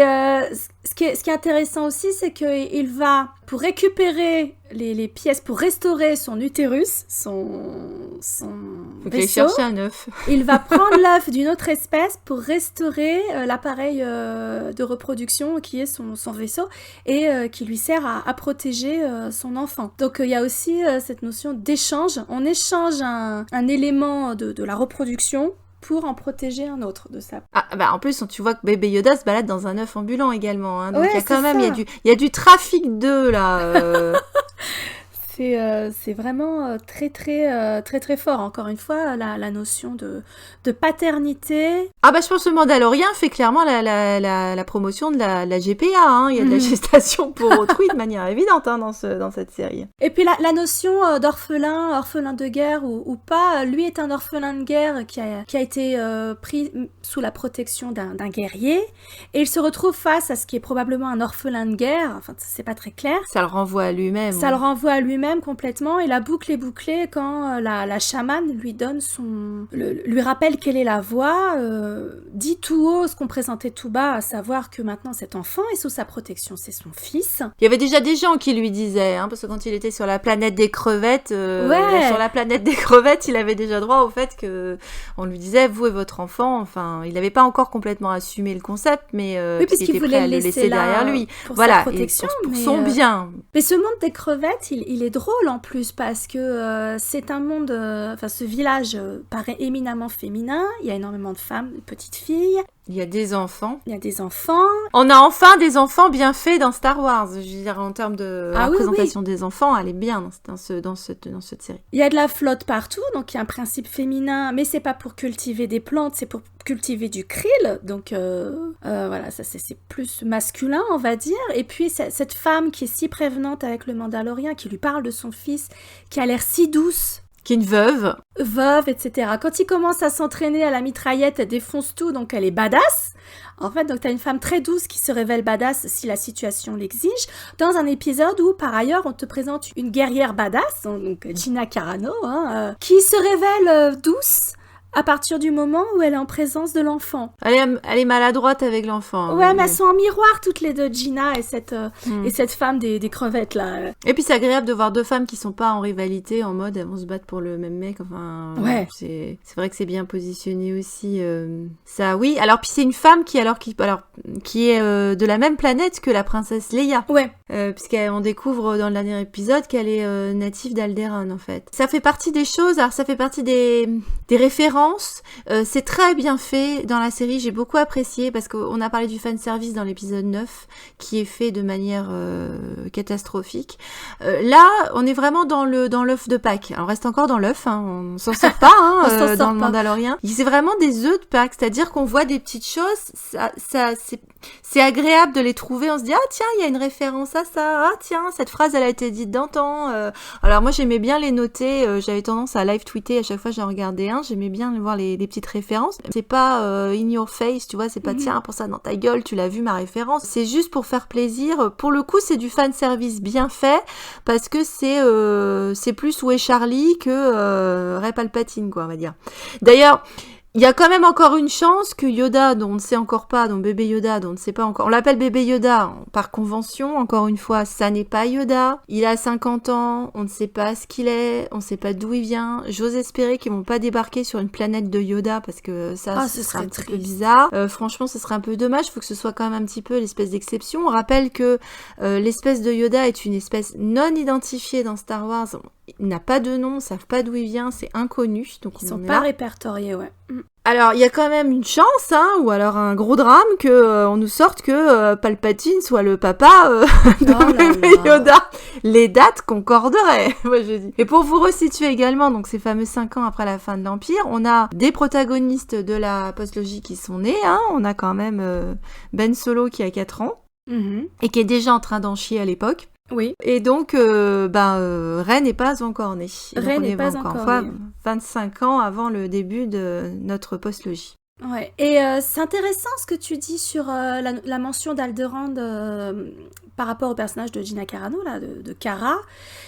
ce qui est intéressant aussi, c'est qu'il va, pour récupérer les pièces, pour restaurer son utérus, son vaisseau, chercher un œuf. Il va prendre l'œuf d'une autre espèce pour restaurer l'appareil de reproduction qui est son vaisseau et qui lui sert à protéger son enfant. Donc il y a aussi cette notion d'échange. On échange un élément de la reproduction pour en protéger un autre de ça. En plus, tu vois que bébé Yoda se balade dans un œuf ambulant également. Donc ouais, il y a quand même, il y a du trafic d'œufs là. c'est vraiment très très fort. Encore une fois, la notion de paternité. Ah bah je pense que le Mandalorien fait clairement la promotion de la GPA, hein. Il y a de la gestation pour autrui de manière évidente hein, dans cette série. Et puis la notion d'orphelin de guerre ou pas, lui est un orphelin de guerre qui a été pris sous la protection d'un guerrier, et il se retrouve face à ce qui est probablement un orphelin de guerre, enfin c'est pas très clair. Ça le renvoie à lui-même. Ça le renvoie à lui-même complètement, et la boucle est bouclée quand la chamane lui donne lui rappelle quelle est la voie, dit tout haut ce qu'on présentait tout bas, à savoir que maintenant cet enfant est sous sa protection, c'est son fils. Il y avait déjà des gens qui lui disaient, hein, parce que quand il était sur la planète des crevettes, sur la planète des crevettes, il avait déjà droit au fait que on lui disait vous et votre enfant, enfin il n'avait pas encore complètement assumé le concept, mais oui, il était prêt à le laisser derrière lui, pour voilà, sa protection, pour son bien. Mais ce monde des crevettes, il est drôle en plus parce que c'est un monde, ce village paraît éminemment féminin. Il y a énormément de femmes, de petites filles. Il y a des enfants. On a enfin des enfants bien faits dans Star Wars. Je veux dire, en termes de représentation des enfants, elle est bien dans cette série. Il y a de la flotte partout, donc il y a un principe féminin, mais c'est pas pour cultiver des plantes, c'est pour cultiver du krill. Donc voilà, ça c'est plus masculin, on va dire. Et puis cette femme qui est si prévenante avec le Mandalorien, qui lui parle de son fils, qui a l'air si douce. Qui est une veuve, etc. Quand il commence à s'entraîner à la mitraillette, elle défonce tout, donc elle est badass. En fait, donc t'as une femme très douce qui se révèle badass si la situation l'exige, dans un épisode où, par ailleurs, on te présente une guerrière badass, donc Gina Carano, qui se révèle douce à partir du moment où elle est en présence de l'enfant. Elle est maladroite avec l'enfant. Ouais, mais elles sont en miroir toutes les deux, Gina et cette femme des crevettes là. Et puis c'est agréable de voir deux femmes qui sont pas en rivalité, en mode elles vont se battre pour le même mec. Enfin, ouais. C'est vrai que c'est bien positionné aussi. Ça, oui. Alors puis c'est une femme qui est de la même planète que la princesse Leia. Ouais. Puisqu'on découvre dans le dernier épisode qu'elle est native d'Alderaan en fait. Ça fait partie des choses. Alors ça fait partie des références. C'est très bien fait dans la série, j'ai beaucoup apprécié parce qu'on a parlé du fanservice dans l'épisode 9 qui est fait de manière catastrophique. Là, on est vraiment dans l'œuf de Pâques. On reste encore dans l'œuf, hein, on s'en sort pas dans le Mandalorien. C'est vraiment des œufs de Pâques, c'est-à-dire qu'on voit des petites choses, c'est agréable de les trouver, on se dit « Ah tiens, il y a une référence à ça, ah tiens, cette phrase elle a été dite d'antan. » Alors moi j'aimais bien les noter, j'avais tendance à live tweeter à chaque fois que j'en regardais un, j'aimais bien voir les petites références. C'est pas in your face, tu vois, c'est pas tiens, pour ça dans ta gueule, tu l'as vu ma référence. C'est juste pour faire plaisir. Pour le coup, c'est du fan service bien fait parce que c'est plus Où est Charlie que Ray Palpatine, quoi, on va dire. D'ailleurs, il y a quand même encore une chance que Yoda, dont on ne sait encore pas, dont bébé Yoda, dont on ne sait pas encore, on l'appelle bébé Yoda par convention, encore une fois, ça n'est pas Yoda. Il a 50 ans, on ne sait pas ce qu'il est, on ne sait pas d'où il vient. J'ose espérer qu'ils vont pas débarquer sur une planète de Yoda parce que ça, ce serait un petit peu bizarre. Franchement, ce serait un peu dommage, il faut que ce soit quand même un petit peu l'espèce d'exception. On rappelle que l'espèce de Yoda est une espèce non identifiée dans Star Wars. Il n'a pas de nom, ils savent pas d'où il vient, c'est inconnu. Donc ils sont pas répertoriés, ouais. Alors, il y a quand même une chance, hein, ou alors un gros drame, que on nous sorte que Palpatine soit le papa de bébé Yoda. Les dates concorderaient, moi je dis. Et pour vous resituer également, donc ces fameux 5 ans après la fin de l'Empire, on a des protagonistes de la postlogie qui sont nés, hein. On a quand même Ben Solo qui a 4 ans, et qui est déjà en train d'en chier à l'époque. Oui. Et donc, Rey n'est pas encore né. Rey n'est pas encore né. 25 ans avant le début de notre postlogie. Ouais. Et c'est intéressant ce que tu dis sur la mention d'Alderaan par rapport au personnage de Gina Carano, là, de Cara.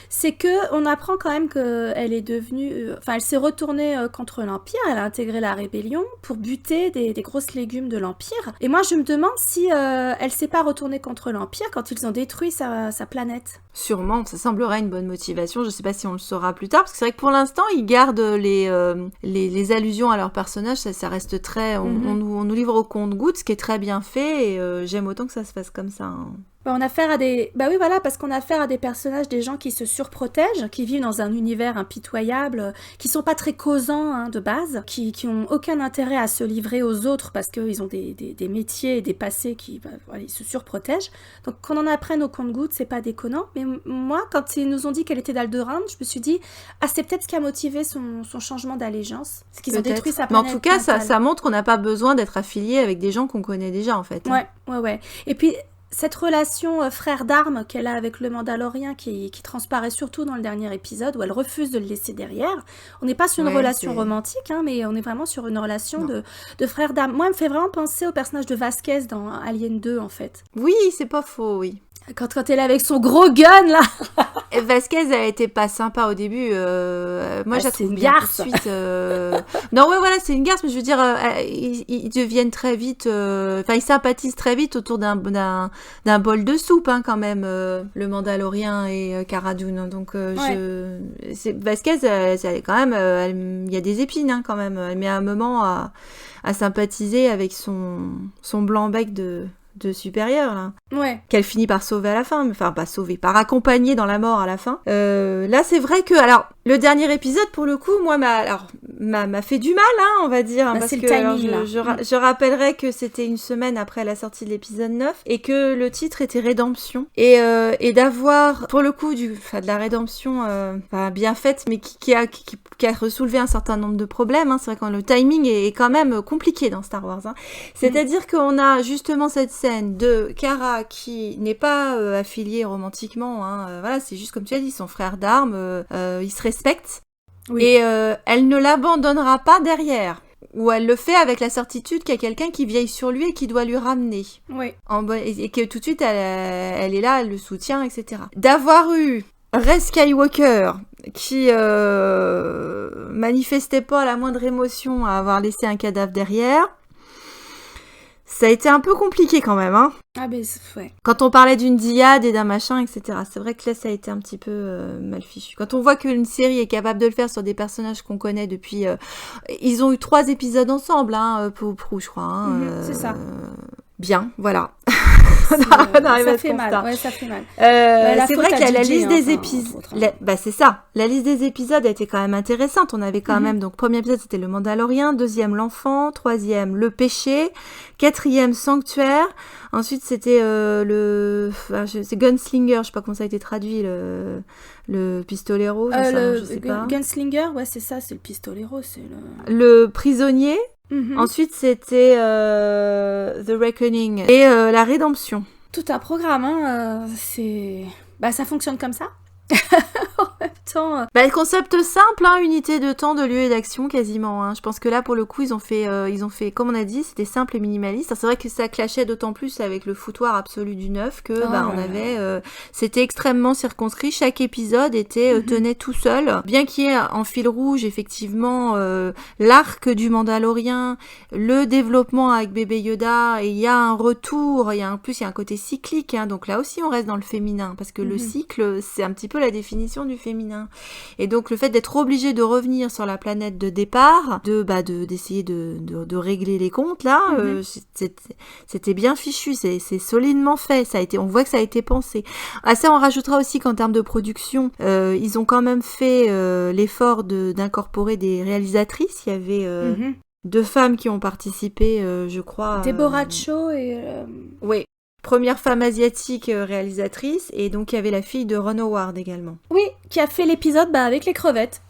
C'est que on apprend quand même qu'elle est devenue... elle s'est retournée contre l'Empire, elle a intégré la rébellion pour buter des grosses légumes de l'Empire. Et moi, je me demande si elle s'est pas retournée contre l'Empire quand ils ont détruit sa planète. Sûrement, ça semblerait une bonne motivation. Je sais pas si on le saura plus tard, parce que c'est vrai que pour l'instant, ils gardent les allusions à leur personnage. Ça reste très... On nous livre au compte-gouttes, ce qui est très bien fait, et j'aime autant que ça se fasse comme ça, hein. On a affaire à des... Bah oui, voilà, parce qu'on a affaire à des personnages, des gens qui se surprotègent, qui vivent dans un univers impitoyable, qui sont pas très causants hein, de base, qui ont aucun intérêt à se livrer aux autres parce qu'ils ont des métiers et des passés qui... voilà, ils se surprotègent. Donc qu'on en apprenne au compte-gouttes, c'est pas déconnant. Mais moi, quand ils nous ont dit qu'elle était d'Alderaan, je me suis dit, c'est peut-être ce qui a motivé son changement d'allégeance. C'est qu'ils ont détruit sa planète. Mais en tout cas, ça montre qu'on n'a pas besoin d'être affilié avec des gens qu'on connaît déjà, en fait. Ouais. Et puis... Cette relation frère d'armes qu'elle a avec le Mandalorien qui transparaît surtout dans le dernier épisode où elle refuse de le laisser derrière. On n'est pas sur une relation romantique, hein, mais on est vraiment sur une relation de frère d'armes. Moi, elle me fait vraiment penser au personnage de Vasquez dans Alien 2, en fait. Oui, c'est pas faux, oui. Quand elle est avec son gros gun, là. Vasquez, elle était pas sympa au début. Moi, je la trouve bien garce. tout de suite. Non, ouais, voilà, c'est une garce, mais je veux dire, ils deviennent très vite... Enfin, ils sympathisent très vite autour d'un bol de soupe, hein, quand même, le Mandalorien et Cara Dune. Donc, Vasquez, elle, quand même, il y a des épines, hein, quand même. Elle met un moment à sympathiser avec son blanc-bec de supérieur, là. Ouais. Qu'elle finit par sauver à la fin, enfin pas sauver, par accompagner dans la mort à la fin. Là, c'est vrai que, alors, le dernier épisode, pour le coup, moi, m'a fait du mal, hein, on va dire, hein, parce c'est que le timing, alors, je rappellerai que c'était une semaine après la sortie de l'épisode 9 et que le titre était Rédemption et d'avoir, pour le coup, de la rédemption bien faite, mais qui a ressoulevé un certain nombre de problèmes. Hein. C'est vrai que le timing est quand même compliqué dans Star Wars. Hein. C'est-à-dire qu'on a justement cette scène de Cara qui n'est pas affiliée romantiquement. Hein. Voilà, c'est juste comme tu as dit, son frère d'armes, ils se respectent. Oui. Et elle ne l'abandonnera pas derrière. Ou elle le fait avec la certitude qu'il y a quelqu'un qui veille sur lui et qui doit lui ramener. Oui. Et que tout de suite, elle est là, elle le soutient, etc. D'avoir eu Rey Skywalker qui manifestait pas la moindre émotion à avoir laissé un cadavre derrière, ça a été un peu compliqué quand même, hein. Ah ben, ouais. Quand on parlait d'une dyade et d'un machin, etc. C'est vrai que là, ça a été un petit peu mal fichu. Quand on voit qu'une série est capable de le faire sur des personnages qu'on connaît depuis... ils ont eu 3 épisodes ensemble, hein, Prou, je crois. Hein, c'est ça. Bien, voilà. Ça fait mal. Ouais, ça fait mal. C'est vrai qu'il y a la liste des épisodes. C'est ça. La liste des épisodes a été quand même intéressante. On avait quand même, donc, premier épisode, c'était le Mandalorien. Deuxième, l'enfant. Troisième, le péché. Quatrième, Sanctuaire. Ensuite, c'était c'est Gunslinger. Je sais pas comment ça a été traduit, le pistolero. Je sais pas. Gunslinger, ouais, c'est ça, c'est le pistolero. Le prisonnier. Ensuite, c'était The Reckoning et la Rédemption. Tout un programme, hein. Ça fonctionne comme ça. En même temps... le concept simple, hein, unité de temps, de lieu et d'action quasiment. Hein. Je pense que là, pour le coup, ils ont fait, comme on a dit, c'était simple et minimaliste. Alors, c'est vrai que ça clashait d'autant plus avec le foutoir absolu du 9 que on avait... c'était extrêmement circonscrit. Chaque épisode tenait tout seul. Bien qu'il y ait en fil rouge, effectivement, l'arc du Mandalorien, le développement avec bébé Yoda, et il y a un retour, en plus, il y a un côté cyclique. Hein, donc là aussi, on reste dans le féminin, parce que le cycle, c'est un petit peu la définition du féminin. Et donc le fait d'être obligé de revenir sur la planète de départ, d'essayer de régler les comptes là, c'était bien fichu, c'est solidement fait, on voit que ça a été pensé. À ça on rajoutera aussi qu'en termes de production, ils ont quand même fait l'effort d'incorporer des réalisatrices. Il y avait 2 femmes qui ont participé, je crois. Deborah Chow et... Oui. Première femme asiatique réalisatrice, et donc il y avait la fille de Ron Howard également. Oui, qui a fait l'épisode avec les crevettes.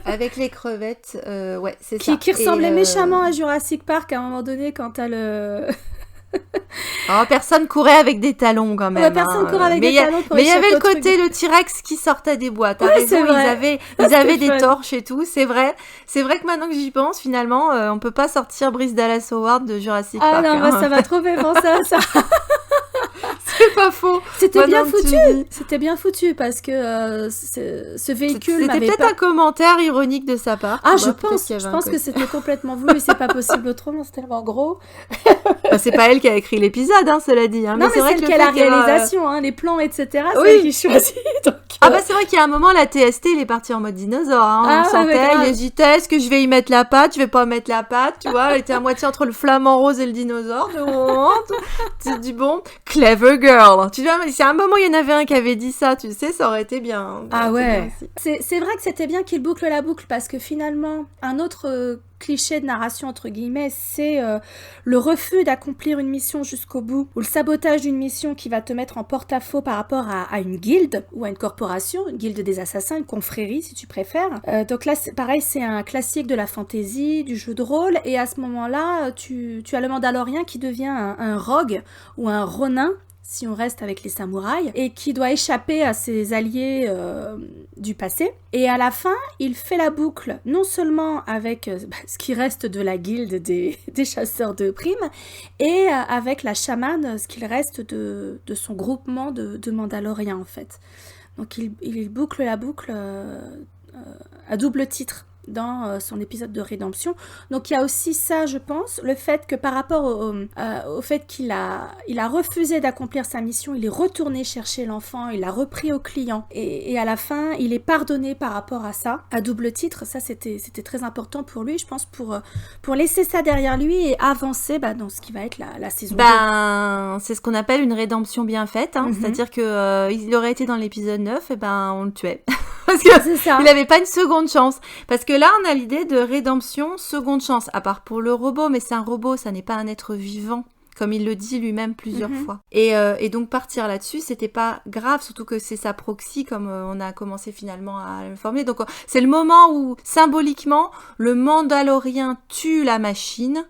Avec les crevettes, ouais, c'est ça. Qui ressemblait méchamment à Jurassic Park à un moment donné quand t'as le... personne courait avec des talons quand même. Personne courait avec des talons. Mais il y avait le côté le T-Rex qui sortait des boîtes. T'as raison, ils avaient des torches et tout. C'est vrai que maintenant que j'y pense, finalement, on peut pas sortir Bryce Dallas Howard de Jurassic Park. Ah non, ça m'a trop fait penser à ça. C'est pas faux. C'était bien foutu parce que ce véhicule C'était peut-être un commentaire ironique de sa part. Ah, je pense que c'était complètement voulu. C'est pas possible autrement, c'est tellement gros. C'est pas elle qui a écrit l'épisode, hein, cela dit. Hein, non, mais c'est vrai que la réalisation, les plans, etc. C'est elle qui choisit. Donc, c'est vrai vrai qu'il y a un moment, la TST, il est parti en mode dinosaure. Hein. On sentait, grave. il hésitait, est-ce que je vais y mettre la patte, je vais pas mettre la patte, tu vois. Elle était à moitié entre le flamant rose et le dinosaure. Tu dis bon, clever girl. Tu vois, mais si à un moment, il y en avait un qui avait dit ça, tu sais, ça aurait été bien. Ah ouais. C'est vrai que c'était bien qu'il boucle la boucle parce que finalement, un autre cliché de narration entre guillemets, c'est le refus d'accomplir une mission jusqu'au bout ou le sabotage d'une mission qui va te mettre en porte-à-faux par rapport à une guilde ou à une corporation, une guilde des assassins, une confrérie si tu préfères. Donc là, c'est pareil, c'est un classique de la fantasy, du jeu de rôle, et à ce moment-là, tu as le Mandalorien qui devient un rogue ou un ronin, si on reste avec les samouraïs, et qui doit échapper à ses alliés du passé. Et à la fin, il fait la boucle, non seulement avec ce qui reste de la guilde des chasseurs de primes, et avec la chamane, ce qu'il reste de son groupement de Mandaloriens, en fait. Donc il boucle la boucle à double titre dans son épisode de rédemption. Donc il y a aussi ça, je pense, le fait que par rapport au fait qu'il a refusé d'accomplir sa mission, il est retourné chercher l'enfant, il l'a repris au client, et à la fin, il est pardonné par rapport à ça, à double titre. Ça, c'était très important pour lui, je pense, pour laisser ça derrière lui et avancer dans ce qui va être la saison 2. C'est ce qu'on appelle une rédemption bien faite, hein. C'est-à-dire que il aurait été dans l'épisode 9, et on le tuait. Parce que il n'avait pas une seconde chance. Parce que là, on a l'idée de rédemption, seconde chance. À part pour le robot, mais c'est un robot, ça n'est pas un être vivant, comme il le dit lui-même plusieurs fois. Et donc partir là-dessus, c'était pas grave, surtout que c'est sa proxy, comme on a commencé finalement à le former. Donc c'est le moment où, symboliquement, le Mandalorien tue la machine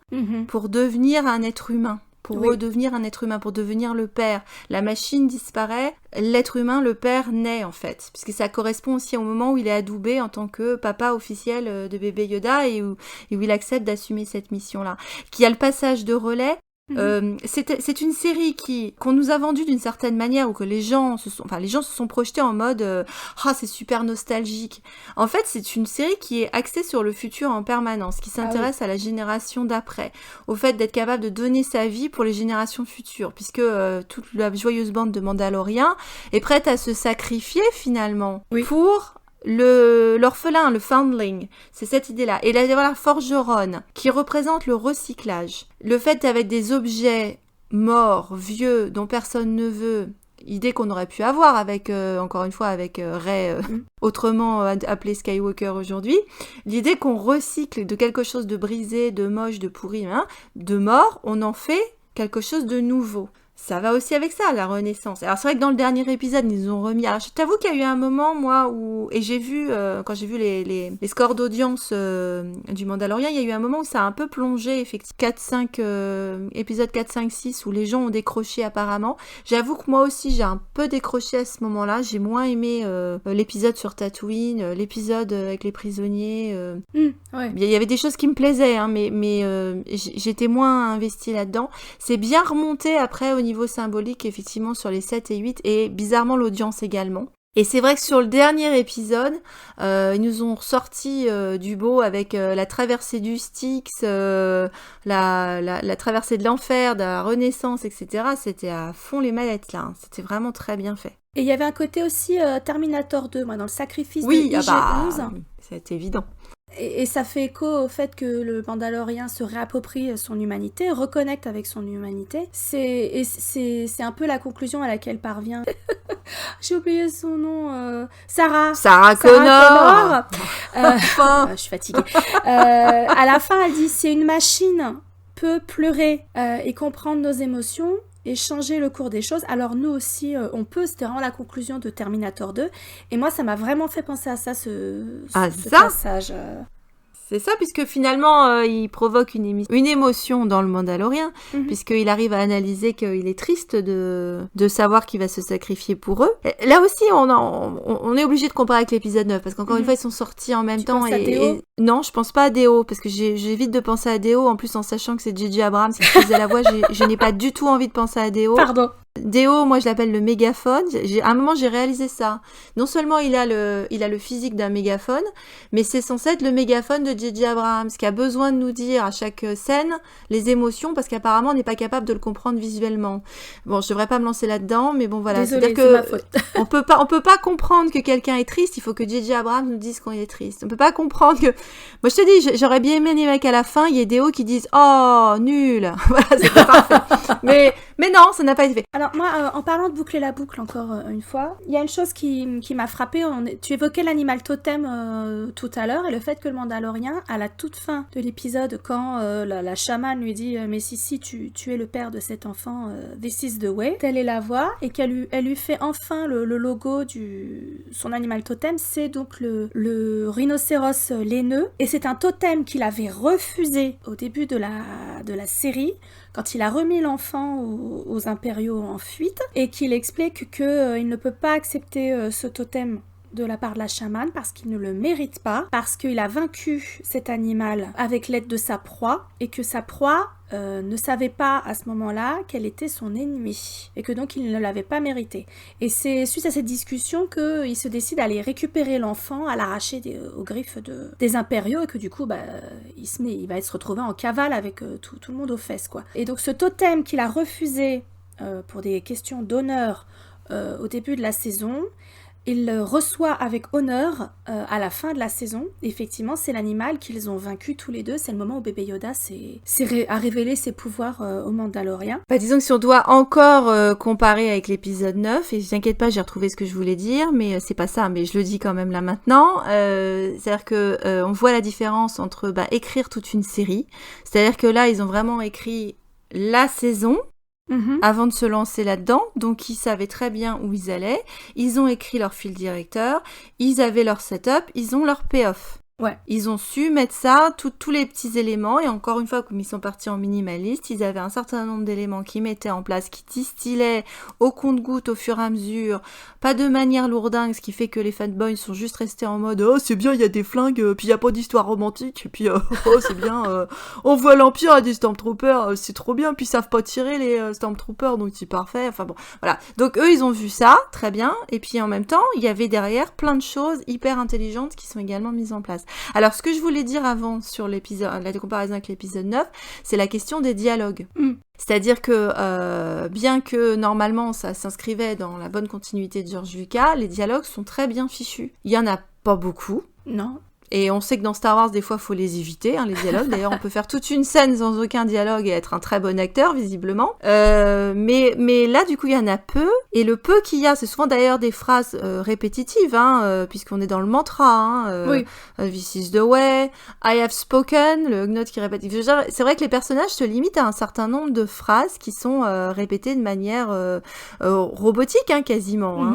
pour devenir un être humain. Pour redevenir un être humain, pour devenir le père. La machine disparaît, l'être humain, le père, naît en fait. Puisque ça correspond aussi au moment où il est adoubé en tant que papa officiel de bébé Yoda et où il accepte d'assumer cette mission-là. Qu'il y a le passage de relais. C'est une série qu'on nous a vendue d'une certaine manière, où que les gens se sont projetés en mode c'est super nostalgique. En fait, c'est une série qui est axée sur le futur en permanence, qui s'intéresse à la génération d'après, au fait d'être capable de donner sa vie pour les générations futures, puisque toute la joyeuse bande de Mandaloriens est prête à se sacrifier finalement pour l'orphelin, le foundling, c'est cette idée-là. Et là, la forgeronne, qui représente le recyclage. Le fait avec des objets morts, vieux, dont personne ne veut, idée qu'on aurait pu avoir avec, encore une fois, avec Rey, autrement appelé Skywalker aujourd'hui, l'idée qu'on recycle de quelque chose de brisé, de moche, de pourri, de mort, on en fait quelque chose de nouveau. Ça va aussi avec ça, la renaissance. Alors c'est vrai que dans le dernier épisode, ils nous ont remis... Alors je t'avoue qu'il y a eu un moment, moi, où... Et j'ai vu, quand j'ai vu les scores d'audience du Mandalorian, il y a eu un moment où ça a un peu plongé, effectivement, épisode 4, 5, 6, où les gens ont décroché apparemment. J'avoue que moi aussi, j'ai un peu décroché à ce moment-là. J'ai moins aimé l'épisode sur Tatooine, l'épisode avec les prisonniers. Il y avait des choses qui me plaisaient, hein, mais j'étais moins investie là-dedans. C'est bien remonté après au niveau symbolique, effectivement, sur les 7 et 8, et bizarrement l'audience également. Et c'est vrai que sur le dernier épisode, ils nous ont ressorti du beau avec la traversée du Styx, la traversée de l'enfer, de la Renaissance, etc. C'était à fond les mallettes là, hein. C'était vraiment très bien fait. Et il y avait un côté aussi Terminator 2, moi, dans le sacrifice de IG-11. C'est évident. Et ça fait écho au fait que le Mandalorien se réapproprie son humanité, reconnecte avec son humanité. C'est un peu la conclusion à laquelle parvient... J'ai oublié son nom. Sarah Connor. Je suis fatiguée. À la fin, elle dit, si une machine peut pleurer et comprendre nos émotions et changer le cours des choses, alors nous aussi on peut. C'était vraiment la conclusion de Terminator 2, et moi ça m'a vraiment fait penser à ça, ce passage. C'est ça, puisque finalement, il provoque une émotion dans le Mandalorien, puisqu'il arrive à analyser qu'il est triste de savoir qu'il va se sacrifier pour eux. Et là aussi, on est obligé de comparer avec l'épisode 9, parce qu'encore une fois, ils sont sortis en même temps. Non, je pense pas à Déo, parce que j'évite de penser à Déo, en plus en sachant que c'est J.J. Abrams qui faisait la voix, je n'ai pas du tout envie de penser à Déo. Pardon. Déo, moi je l'appelle le mégaphone. À un moment j'ai réalisé ça. Non seulement il a le physique d'un mégaphone, mais c'est censé être le mégaphone de J.J. Abrams qui a besoin de nous dire à chaque scène les émotions parce qu'apparemment on n'est pas capable de le comprendre visuellement. Bon, je devrais pas me lancer là-dedans, mais bon voilà. Désolée, c'est-à-dire c'est ma faute. on peut pas comprendre que quelqu'un est triste. Il faut que J.J. Abrams nous dise quand il est triste. On peut pas comprendre que. Moi je te dis, j'aurais bien aimé les mecs à la fin, il y ait Déo qui disent oh nul. Voilà, c'était parfait. Mais non, ça n'a pas été fait. Alors moi, en parlant de boucler la boucle encore une fois, il y a une chose qui m'a frappée. Tu évoquais l'animal totem tout à l'heure et le fait que le Mandalorien, à la toute fin de l'épisode, quand la chamane lui dit mais si tu es le père de cet enfant, this is the way, telle est la voie, et qu'elle lui fait enfin le logo son animal totem, c'est donc le rhinocéros laineux, et c'est un totem qu'il avait refusé au début de la série, quand il a remis l'enfant aux impériaux en fuite, et qu'il explique qu'il ne peut pas accepter ce totem de la part de la chamane parce qu'il ne le mérite pas, parce qu'il a vaincu cet animal avec l'aide de sa proie, et que sa proie ne savait pas à ce moment-là qu'elle était son ennemie, et que donc il ne l'avait pas mérité. Et c'est suite à cette discussion qu'il se décide à aller récupérer l'enfant, à l'arracher aux griffes des impériaux, et que du coup il va se retrouver en cavale avec tout le monde aux fesses, quoi. Et donc ce totem qu'il a refusé pour des questions d'honneur au début de la saison, il le reçoit avec honneur à la fin de la saison. Effectivement, c'est l'animal qu'ils ont vaincu tous les deux. C'est le moment où bébé Yoda a révélé ses pouvoirs au Mandalorien. Disons que si on doit encore comparer avec l'épisode 9, et t'inquiète pas, j'ai retrouvé ce que je voulais dire, mais c'est pas ça, mais je le dis quand même là maintenant. C'est-à-dire que on voit la différence entre écrire toute une série. C'est-à-dire que là, ils ont vraiment écrit la saison, avant de se lancer là-dedans, donc ils savaient très bien où ils allaient, ils ont écrit leur fil directeur, ils avaient leur setup, ils ont leur payoff. Ouais. Ils ont su mettre ça, tous les petits éléments, et encore une fois, comme ils sont partis en minimaliste, ils avaient un certain nombre d'éléments qu'ils mettaient en place, qui distillaient au compte-gouttes au fur et à mesure, pas de manière lourdingue, ce qui fait que les fanboys sont juste restés en mode « Oh, c'est bien, il y a des flingues, puis il n'y a pas d'histoire romantique, et puis oh, c'est bien, on voit l'Empire à des Stormtroopers, c'est trop bien, puis ils savent pas tirer les Stormtroopers, donc c'est parfait. » Enfin bon, voilà. Donc eux, ils ont vu ça, très bien, et puis en même temps, il y avait derrière plein de choses hyper intelligentes qui sont également mises en place. Alors, ce que je voulais dire avant sur l'épisode, la comparaison avec l'épisode 9, c'est la question des dialogues. C'est-à-dire que, bien que normalement ça s'inscrivait dans la bonne continuité de George Lucas, les dialogues sont très bien fichus. Il y en a pas beaucoup. Non. Et on sait que dans Star Wars, des fois, il faut les éviter, les dialogues. D'ailleurs, on peut faire toute une scène sans aucun dialogue et être un très bon acteur, visiblement. Mais là, du coup, il y en a peu. Et le peu qu'il y a, c'est souvent d'ailleurs des phrases répétitives, puisqu'on est dans le mantra. Oui. This is the way, I have spoken, le note qui répète. C'est vrai que les personnages se limitent à un certain nombre de phrases qui sont répétées de manière robotique, quasiment.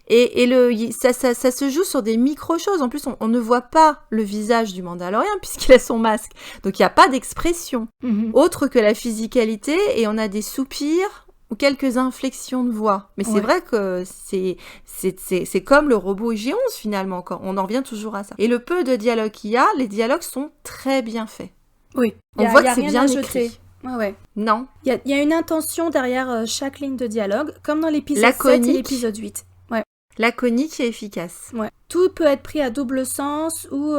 Et ça se joue sur des micro-choses. En plus, on ne voit pas le visage du Mandalorien puisqu'il a son masque. Donc il n'y a pas d'expression autre que la physicalité, et on a des soupirs ou quelques inflexions de voix. Mais c'est vrai que c'est comme le robot IG-11 finalement, quand on en revient toujours à ça. Et le peu de dialogue qu'il y a, les dialogues sont très bien faits. Oui. On voit que c'est bien écrit. Ouais. Non. Il y a une intention derrière chaque ligne de dialogue, comme dans l'épisode 7 et l'épisode 8. Laconique et efficace. Ouais. Tout peut être pris à double sens ou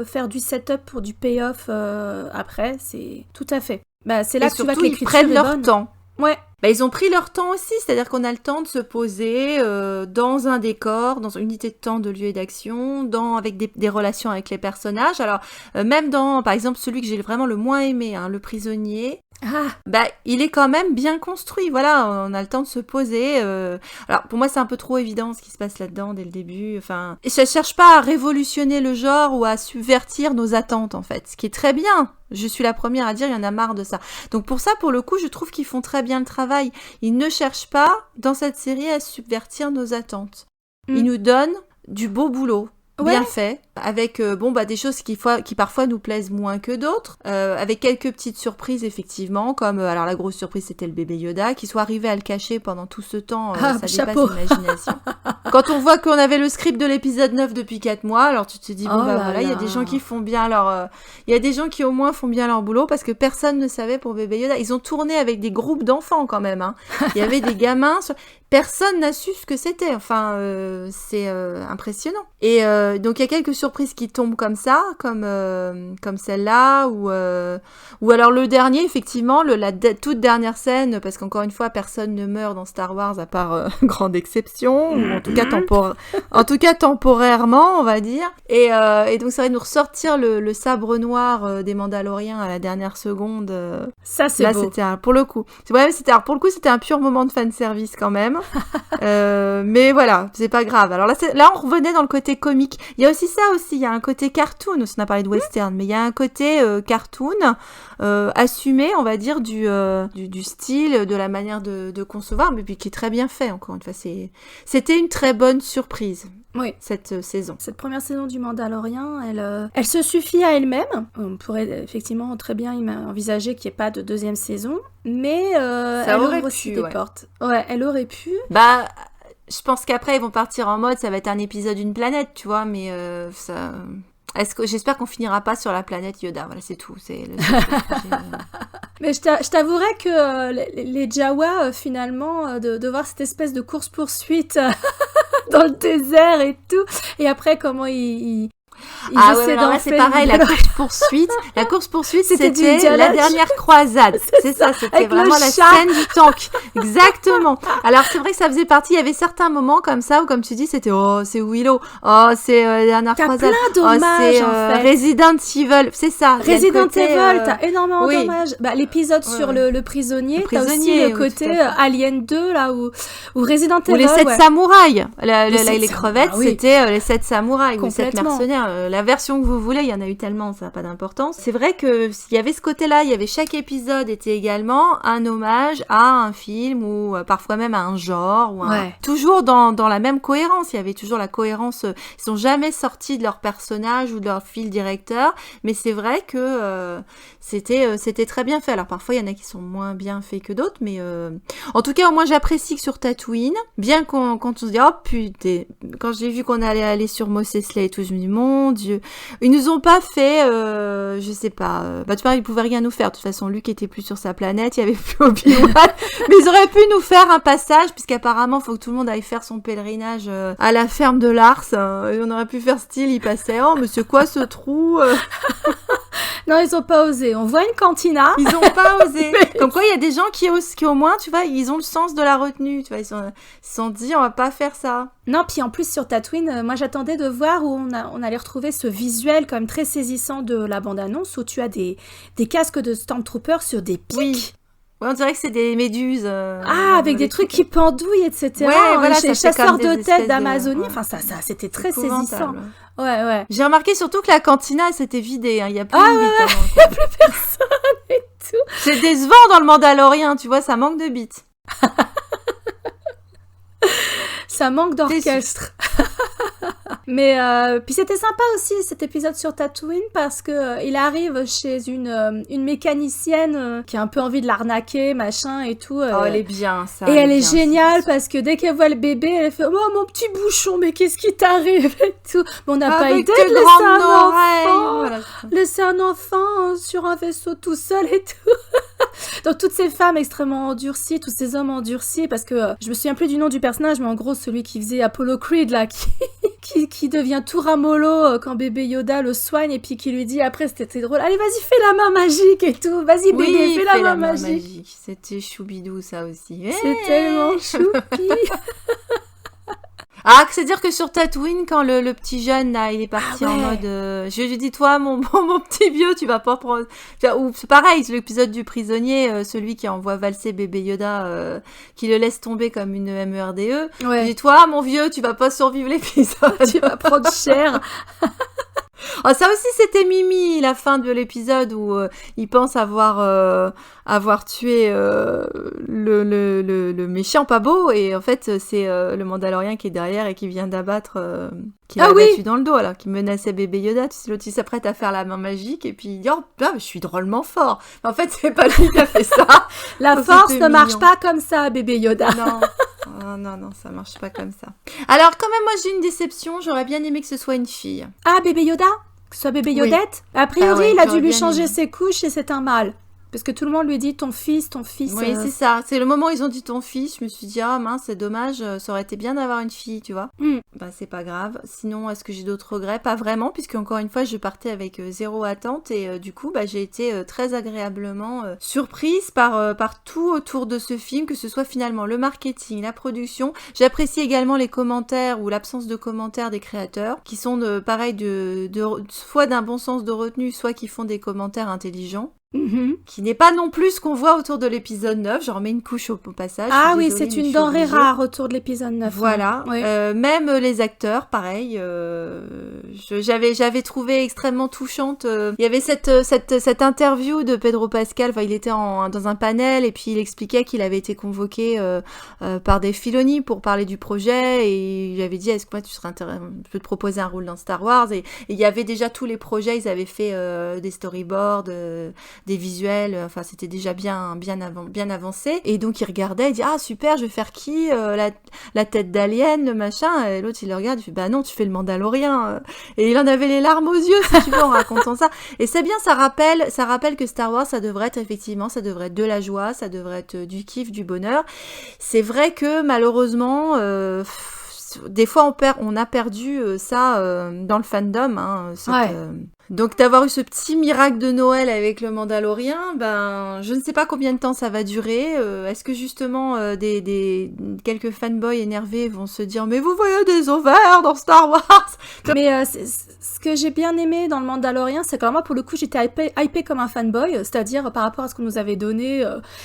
faire du setup pour du payoff après, c'est tout à fait. C'est là et que tu vois que ils l'écriture prennent est leur bonne. temps. Ouais. Ils ont pris leur temps aussi, c'est-à-dire qu'on a le temps de se poser dans un décor, dans une unité de temps de lieu et d'action, avec des relations avec les personnages. Alors, même dans, par exemple, celui que j'ai vraiment le moins aimé, le prisonnier, il est quand même bien construit. Voilà, on a le temps de se poser. Alors, pour moi, c'est un peu trop évident ce qui se passe là-dedans dès le début. Enfin, et je cherche pas à révolutionner le genre ou à subvertir nos attentes, en fait, ce qui est très bien. Je suis la première à dire, il y en a marre de ça. Donc pour ça, pour le coup, je trouve qu'ils font très bien le travail. Ils ne cherchent pas, dans cette série, à subvertir nos attentes. Ils nous donnent du beau boulot. bien fait, avec des choses qui parfois nous plaisent moins que d'autres, avec quelques petites surprises effectivement, comme alors la grosse surprise c'était le bébé Yoda, qui soit arrivé à le cacher pendant tout ce temps, ça dépasse l'imagination. Quand on voit qu'on avait le script de l'épisode 9 depuis 4 mois, alors tu te dis il y a des gens qui font bien il y a des gens qui au moins font bien leur boulot, parce que personne ne savait pour bébé Yoda. Ils ont tourné avec des groupes d'enfants quand même, hein. Il y avait des gamins personne n'a su ce que c'était. Enfin, c'est impressionnant. Et donc il y a quelques surprises qui tombent comme ça, comme celle-là, ou alors le dernier, effectivement, la toute dernière scène, parce qu'encore une fois, personne ne meurt dans Star Wars à part grande exception, ou en tout cas temporairement, on va dire. Et donc ça va nous ressortir le sabre noir des Mandaloriens à la dernière seconde. Ça c'est là, beau. C'était pour le coup. Pour le coup, c'était un pur moment de fanservice quand même. Mais voilà, c'est pas grave. Alors là, on revenait dans le côté comique. Il y a aussi ça aussi, il y a un côté cartoon. On a parlé de western, mais il y a un côté cartoon assumé, on va dire, du style, de la manière de concevoir, mais puis qui est très bien fait. Encore une fois, c'était une très bonne surprise. Oui. Cette saison. Cette première saison du Mandalorian, elle se suffit à elle-même. On pourrait effectivement très bien envisager qu'il n'y ait pas de deuxième saison, mais elle ouvre aussi des portes. Ouais, elle aurait pu. Je pense qu'après ils vont partir en mode ça va être un épisode d'une planète, tu vois, mais ça. J'espère qu'on finira pas sur la planète Yoda. Voilà, c'est tout. C'est le Mais je t'avouerais que les Jawa, finalement, de voir cette espèce de course-poursuite dans le désert et tout, et après comment ils essaient là, c'est pareil, la course-poursuite, c'était la dernière croisade. C'est ça, c'était avec vraiment la scène du tank. Exactement. Alors, c'est vrai que ça faisait partie, il y avait certains moments comme ça, où comme tu dis, c'était, c'est Willow, c'est la dernière croisade. T'as plein d'hommages, c'est en fait. Resident Evil, c'est ça. Resident Evil, t'as énormément d'hommages. L'épisode sur le prisonnier, t'as aussi le côté Alien 2, là, où Resident Evil. Ou les 7 samouraïs. Les crevettes, c'était les 7 samouraïs, ou les 7 mercenaires. La version que vous voulez, il y en a eu tellement, ça n'a pas d'importance. C'est vrai que il y avait ce côté-là, il y avait chaque épisode était également un hommage à un film ou parfois même à un genre, ou toujours dans la même cohérence. Il y avait toujours la cohérence. Ils sont jamais sortis de leur personnage ou de leur fil directeur, mais c'est vrai que c'était très bien fait. Alors parfois il y en a qui sont moins bien faits que d'autres, mais en tout cas, moi j'apprécie que sur Tatooine, bien quand on se dit oh putain, quand j'ai vu qu'on allait aller sur Mos Eisley et tout, je me dis mon Dieu, ils nous ont pas fait, je sais pas, tu vois, ils pouvaient rien nous faire. De toute façon, Luke était plus sur sa planète, il y avait plus Obi-Wan, mais ils auraient pu nous faire un passage, puisqu'apparemment, faut que tout le monde aille faire son pèlerinage à la ferme de Lars. Et on aurait pu faire style, il passait, oh, monsieur, quoi ce trou Non, ils ont pas osé. On voit une cantina. Ils ont pas osé. Comme quoi, il y a des gens qui au moins, tu vois, ils ont le sens de la retenue. Tu vois, ils se sont dit, on va pas faire ça. Non, puis en plus sur Tatooine, moi j'attendais de voir où on allait retrouver ce visuel quand même très saisissant de la bande-annonce, où tu as des casques de Stormtroopers sur des pics. Oui. Ouais, on dirait que c'est des méduses. Avec des trucs qui pendouillent, etc. Ouais, voilà, chez les ça fait chasseurs comme de des têtes espèces d'Amazonie. de- Enfin, ça, c'était très Épouvantable. saisissant. Ouais. J'ai remarqué surtout que la cantina, elle s'était vidée. Il y a plus Ah, de ouais, bites. ouais. Avant, Il y a plus personne et tout. C'est décevant dans le Mandalorien, tu vois, ça manque de bites. Ça manque d'orchestre. Mais puis c'était sympa aussi cet épisode sur Tatooine parce que il arrive chez une mécanicienne qui a un peu envie de l'arnaquer, machin et tout. Oh, elle est bien, ça. Et elle est bien, géniale c'est- parce que dès qu'elle voit le bébé, elle fait « Oh, mon petit bouchon, mais qu'est-ce qui t'arrive ?» et tout. Mais on n'a pas Avec idée tes de laisser grandes un oreilles. enfant. Voilà. Laisser un enfant sur un vaisseau tout seul et tout. Donc toutes ces femmes extrêmement endurcies, tous ces hommes endurcis, parce que je me souviens plus du nom du personnage, mais en gros celui qui faisait Apollo Creed là, qui devient tout ramollo quand bébé Yoda le soigne et puis qui lui dit après c'était drôle, allez vas-y fais la main magique et tout, vas-y bébé Oui, fais la main magique. C'était choubidou, ça aussi. C'est tellement choupi. Ah, c'est-à-dire que sur Tatooine, quand le petit jeune, là, il est parti en mode... je lui dis, toi, mon petit vieux, tu vas pas prendre... Ou c'est pareil, c'est l'épisode du prisonnier, celui qui envoie valser bébé Yoda, qui le laisse tomber comme une MERDE. Je Ouais. dis, toi, mon vieux, tu vas pas survivre l'épisode. Tu vas prendre cher. Oh, ça aussi, c'était Mimi, la fin de l'épisode où il pense avoir tué le méchant pas beau, et en fait, c'est le Mandalorien qui est derrière et qui vient d'abattre, qui l'a battu dans le dos, alors qu'il menaçait bébé Yoda. Tu sais, l'autre, il s'apprête à faire la main magique, et puis il dit « Oh, là, je suis drôlement fort !» En fait, c'est pas lui qui a fait ça. La Donc, force c'était ne marche mignon. pas comme ça, bébé Yoda. Non. Non, ça marche pas comme ça. Alors, quand même, moi, j'ai une déception. J'aurais bien aimé que ce soit une fille. Ah, bébé Yoda? Que ce soit bébé Oui. Yodette? A priori, Ah ouais, il a dû j'aurais lui bien changer aimé. ses couches et c'est un mâle. Parce que tout le monde lui dit ton fils. Oui, c'est ça. C'est le moment où ils ont dit ton fils. Je me suis dit, ah mince, c'est dommage. Ça aurait été bien d'avoir une fille, tu vois. Bah, c'est pas grave. Sinon, est-ce que j'ai d'autres regrets? Pas vraiment, puisque encore une fois, je partais avec zéro attente. Et du coup, bah, j'ai été très agréablement surprise par tout autour de ce film, que ce soit finalement le marketing, la production. J'apprécie également les commentaires ou l'absence de commentaires des créateurs, qui sont pareil, soit d'un bon sens de retenue, soit qui font des commentaires intelligents. Qui n'est pas non plus ce qu'on voit autour de l'épisode 9. J'en remets une couche au passage. Ah oui, Désolée, c'est mais une je suis denrée obligée. rare autour de l'épisode 9. Voilà. Oui. Même les acteurs, pareil. J'avais trouvé extrêmement touchante. Il y avait cette interview de Pedro Pascal. Enfin, il était dans un panel et puis il expliquait qu'il avait été convoqué par Dave Filoni pour parler du projet, et il avait dit est-ce que moi je peux te proposer un rôle dans Star Wars, et il y avait déjà tous les projets. Ils avaient fait des storyboards, des visuels, enfin c'était déjà bien avancé, et donc il regardait, il dit ah super, je vais faire qui, la tête d'alien, le machin, et l'autre il le regarde, il fait bah non, tu fais le Mandalorien, et il en avait les larmes aux yeux si tu veux en racontant ça, et c'est bien, ça rappelle que Star Wars ça devrait être de la joie, ça devrait être du kiff, du bonheur. C'est vrai que malheureusement des fois on a perdu ça dans le fandom, hein, donc d'avoir eu ce petit miracle de Noël avec le Mandalorien, ben je ne sais pas combien de temps ça va durer. Est-ce que justement quelques fanboys énervés vont se dire mais vous voyez des ovaires dans Star Wars? Mais ce que j'ai bien aimé dans le Mandalorien, c'est que moi pour le coup j'étais hypée comme un fanboy, c'est-à-dire par rapport à ce qu'on nous avait donné,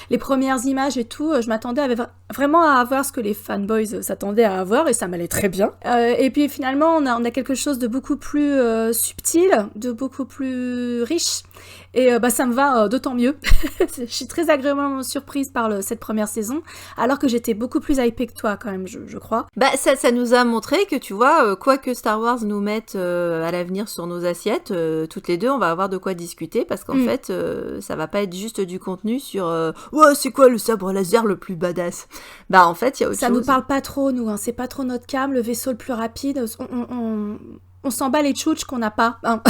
les premières images et tout, je m'attendais vraiment à avoir ce que les fanboys s'attendaient à avoir, et ça m'allait très bien. Et puis finalement on a quelque chose de beaucoup plus subtil, de beaucoup plus riche, et ça me va d'autant mieux. Je suis très agréablement surprise par cette première saison, alors que j'étais beaucoup plus hypée que toi quand même, je crois. Bah ça nous a montré que tu vois, quoi que Star Wars nous mette à l'avenir sur nos assiettes, toutes les deux on va avoir de quoi discuter, parce qu'en fait ça va pas être juste du contenu sur ouais c'est quoi le sabre laser le plus badass. Bah en fait il y a autre chose. Ça nous parle pas trop nous, hein. C'est pas trop notre cam, le vaisseau le plus rapide, on s'en bat les tchouches qu'on n'a pas. Hein.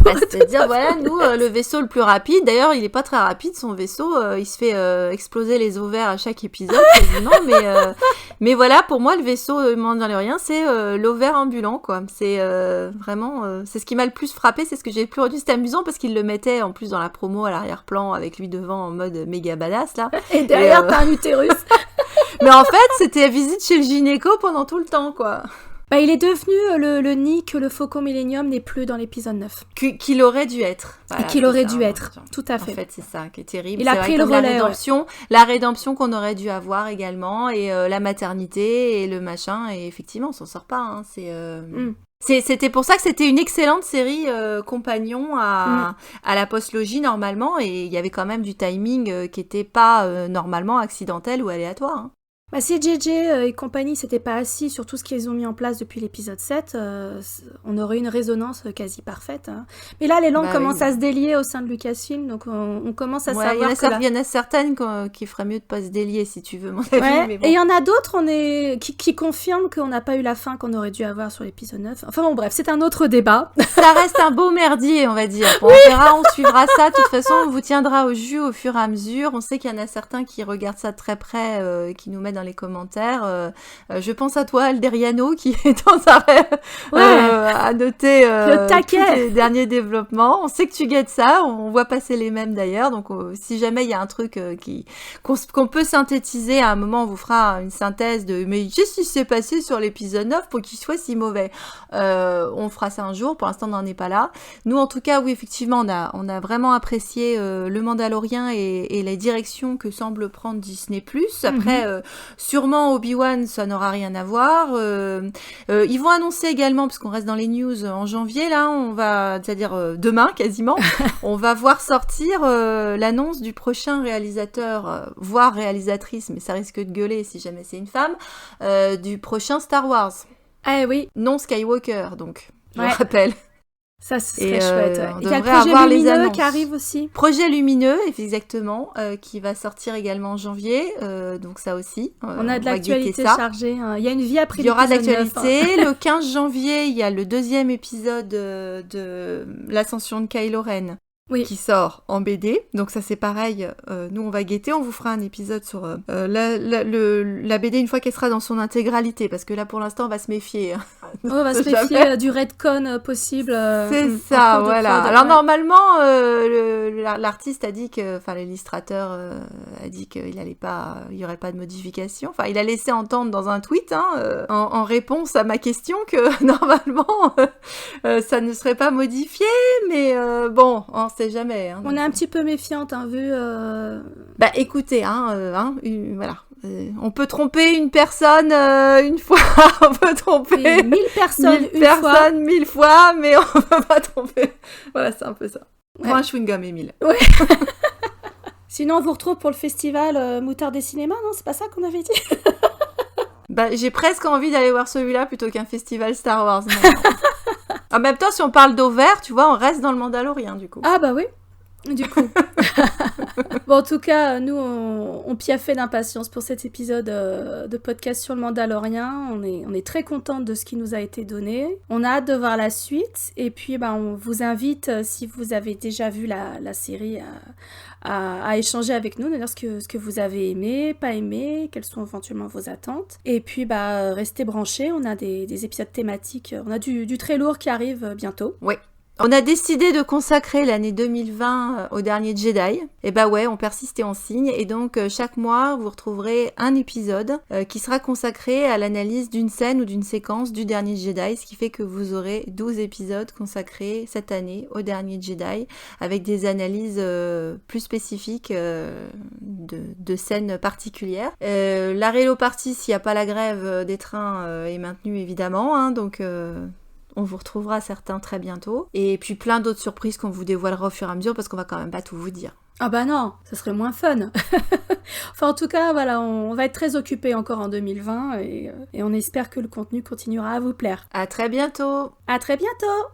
C'est-à-dire, voilà, nous, le vaisseau le plus rapide, d'ailleurs, il est pas très rapide, son vaisseau, il se fait exploser les ovaires à chaque épisode, quasiment, mais voilà, pour moi, le vaisseau Mandalorien, c'est l'ovaire ambulant, quoi. C'est vraiment, c'est ce qui m'a le plus frappé, c'est ce que j'ai le plus retenu. C'était amusant parce qu'il le mettait, en plus, dans la promo, à l'arrière-plan, avec lui devant, en mode méga badass, là. Et derrière, t'as un utérus. Mais en fait, c'était visite chez le gynéco pendant tout le temps, quoi. Bah, il est devenu le nid que le Faucon Millenium n'est plus dans l'épisode 9. Qu'il aurait dû être. Voilà, qu'il aurait dû ça, être, tout à fait. En fait, c'est ça qui est terrible. Il a pris le relais, la rédemption qu'on aurait dû avoir également, et la maternité, et le machin, et effectivement, on s'en sort pas. Hein, C'était pour ça que c'était une excellente série compagnon à la postlogie normalement, et il y avait quand même du timing qui était pas normalement accidentel ou aléatoire. Hein. Bah, si JJ et compagnie s'étaient pas assis sur tout ce qu'ils ont mis en place depuis l'épisode 7, on aurait une résonance quasi parfaite. Hein. Mais là, les langues commencent à se délier au sein de Lucasfilm, donc on commence à savoir il y en a certaines qui feraient mieux de pas se délier, si tu veux, mon avis. Ouais. Mais bon. Et il y en a d'autres qui confirment qu'on n'a pas eu la fin qu'on aurait dû avoir sur l'épisode 9. Enfin bon, bref, c'est un autre débat. Ça reste un beau merdier, on va dire. Bon, on verra, on suivra ça. De toute façon, on vous tiendra au jus au fur et à mesure. On sait qu'il y en a certains qui regardent ça de très près, qui nous mettent dans les commentaires. Je pense à toi, Alderiano, qui est sans arrêt à noter tous les derniers développements. On sait que tu guettes ça. On voit passer les mêmes d'ailleurs. Donc, si jamais il y a un truc qu'on peut synthétiser, à un moment, on vous fera une synthèse de mais qu'est-ce qui s'est passé sur l'épisode 9 pour qu'il soit si mauvais. On fera ça un jour. Pour l'instant, on n'en est pas là. Nous, en tout cas, oui, effectivement, on a vraiment apprécié le Mandalorien et la direction que semble prendre Disney+. Après, sûrement Obi-Wan, ça n'aura rien à voir. Ils vont annoncer également, parce qu'on reste dans les news, en janvier, là, c'est-à-dire demain quasiment, on va voir sortir l'annonce du prochain réalisateur, voire réalisatrice, mais ça risque de gueuler si jamais c'est une femme, du prochain Star Wars. Ah oui. Non Skywalker, donc, je le rappelle. Ça, ce serait chouette. Ouais. On Il y a le devrait projet avoir les Lumineux annonces. qui arrive aussi. Projet Lumineux, exactement, qui va sortir également en janvier, donc ça aussi. On a de va l'actualité guetter ça. chargée. Hein. Il y a une vie après Il y aura de l'épisode 9, l'actualité. Le 15 janvier, il y a le 2e épisode de l'ascension de Kylo Ren. Oui. Qui sort en BD, donc ça c'est pareil, nous on va guetter, on vous fera un épisode sur la BD une fois qu'elle sera dans son intégralité, parce que là pour l'instant on va se méfier. On va se méfier du redcon possible. C'est ça, voilà. Alors normalement, l'artiste a dit que, enfin l'illustrateur a dit qu'il y aurait pas de modification. Enfin, il a laissé entendre dans un tweet, en réponse à ma question, que normalement ça ne serait pas modifié, mais bon, on sait jamais. On est un petit peu méfiante, vu. Bah écoutez, voilà. On peut tromper une personne une fois, on peut tromper 1000 personnes fois. 1000 fois, mais on peut pas tromper. Voilà, c'est un peu ça. Prends un chewing-gum, Émile. Ouais. Sinon, on vous retrouve pour le festival Moutarde des cinémas, non? C'est pas ça qu'on avait dit? Bah, j'ai presque envie d'aller voir celui-là plutôt qu'un festival Star Wars. En même temps, si on parle d'eau vert, tu vois, on reste dans le Mandalorien, du coup. Ah bah oui, du coup. Bon, en tout cas, nous, on piaffait d'impatience pour cet épisode de podcast sur le Mandalorien. On est très contente de ce qui nous a été donné. On a hâte de voir la suite. Et puis, on vous invite, si vous avez déjà vu la série, à échanger avec nous, de dire ce que vous avez aimé, pas aimé, quelles sont éventuellement vos attentes. Et puis, restez branchés. On a des épisodes thématiques. On a du très lourd qui arrive bientôt. Oui. On a décidé de consacrer l'année 2020 au dernier Jedi. Et ouais, on persiste et on signe. Et donc, chaque mois, vous retrouverez un épisode qui sera consacré à l'analyse d'une scène ou d'une séquence du dernier Jedi, ce qui fait que vous aurez 12 épisodes consacrés cette année au dernier Jedi, avec des analyses plus spécifiques de scènes particulières. La Rélo Party, s'il n'y a pas la grève des trains, est maintenue évidemment, donc... on vous retrouvera certains très bientôt. Et puis plein d'autres surprises qu'on vous dévoilera au fur et à mesure parce qu'on va quand même pas tout vous dire. Ah bah non, ça serait moins fun. Enfin en tout cas, voilà, on va être très occupés encore en 2020 et on espère que le contenu continuera à vous plaire. À très bientôt. À très bientôt.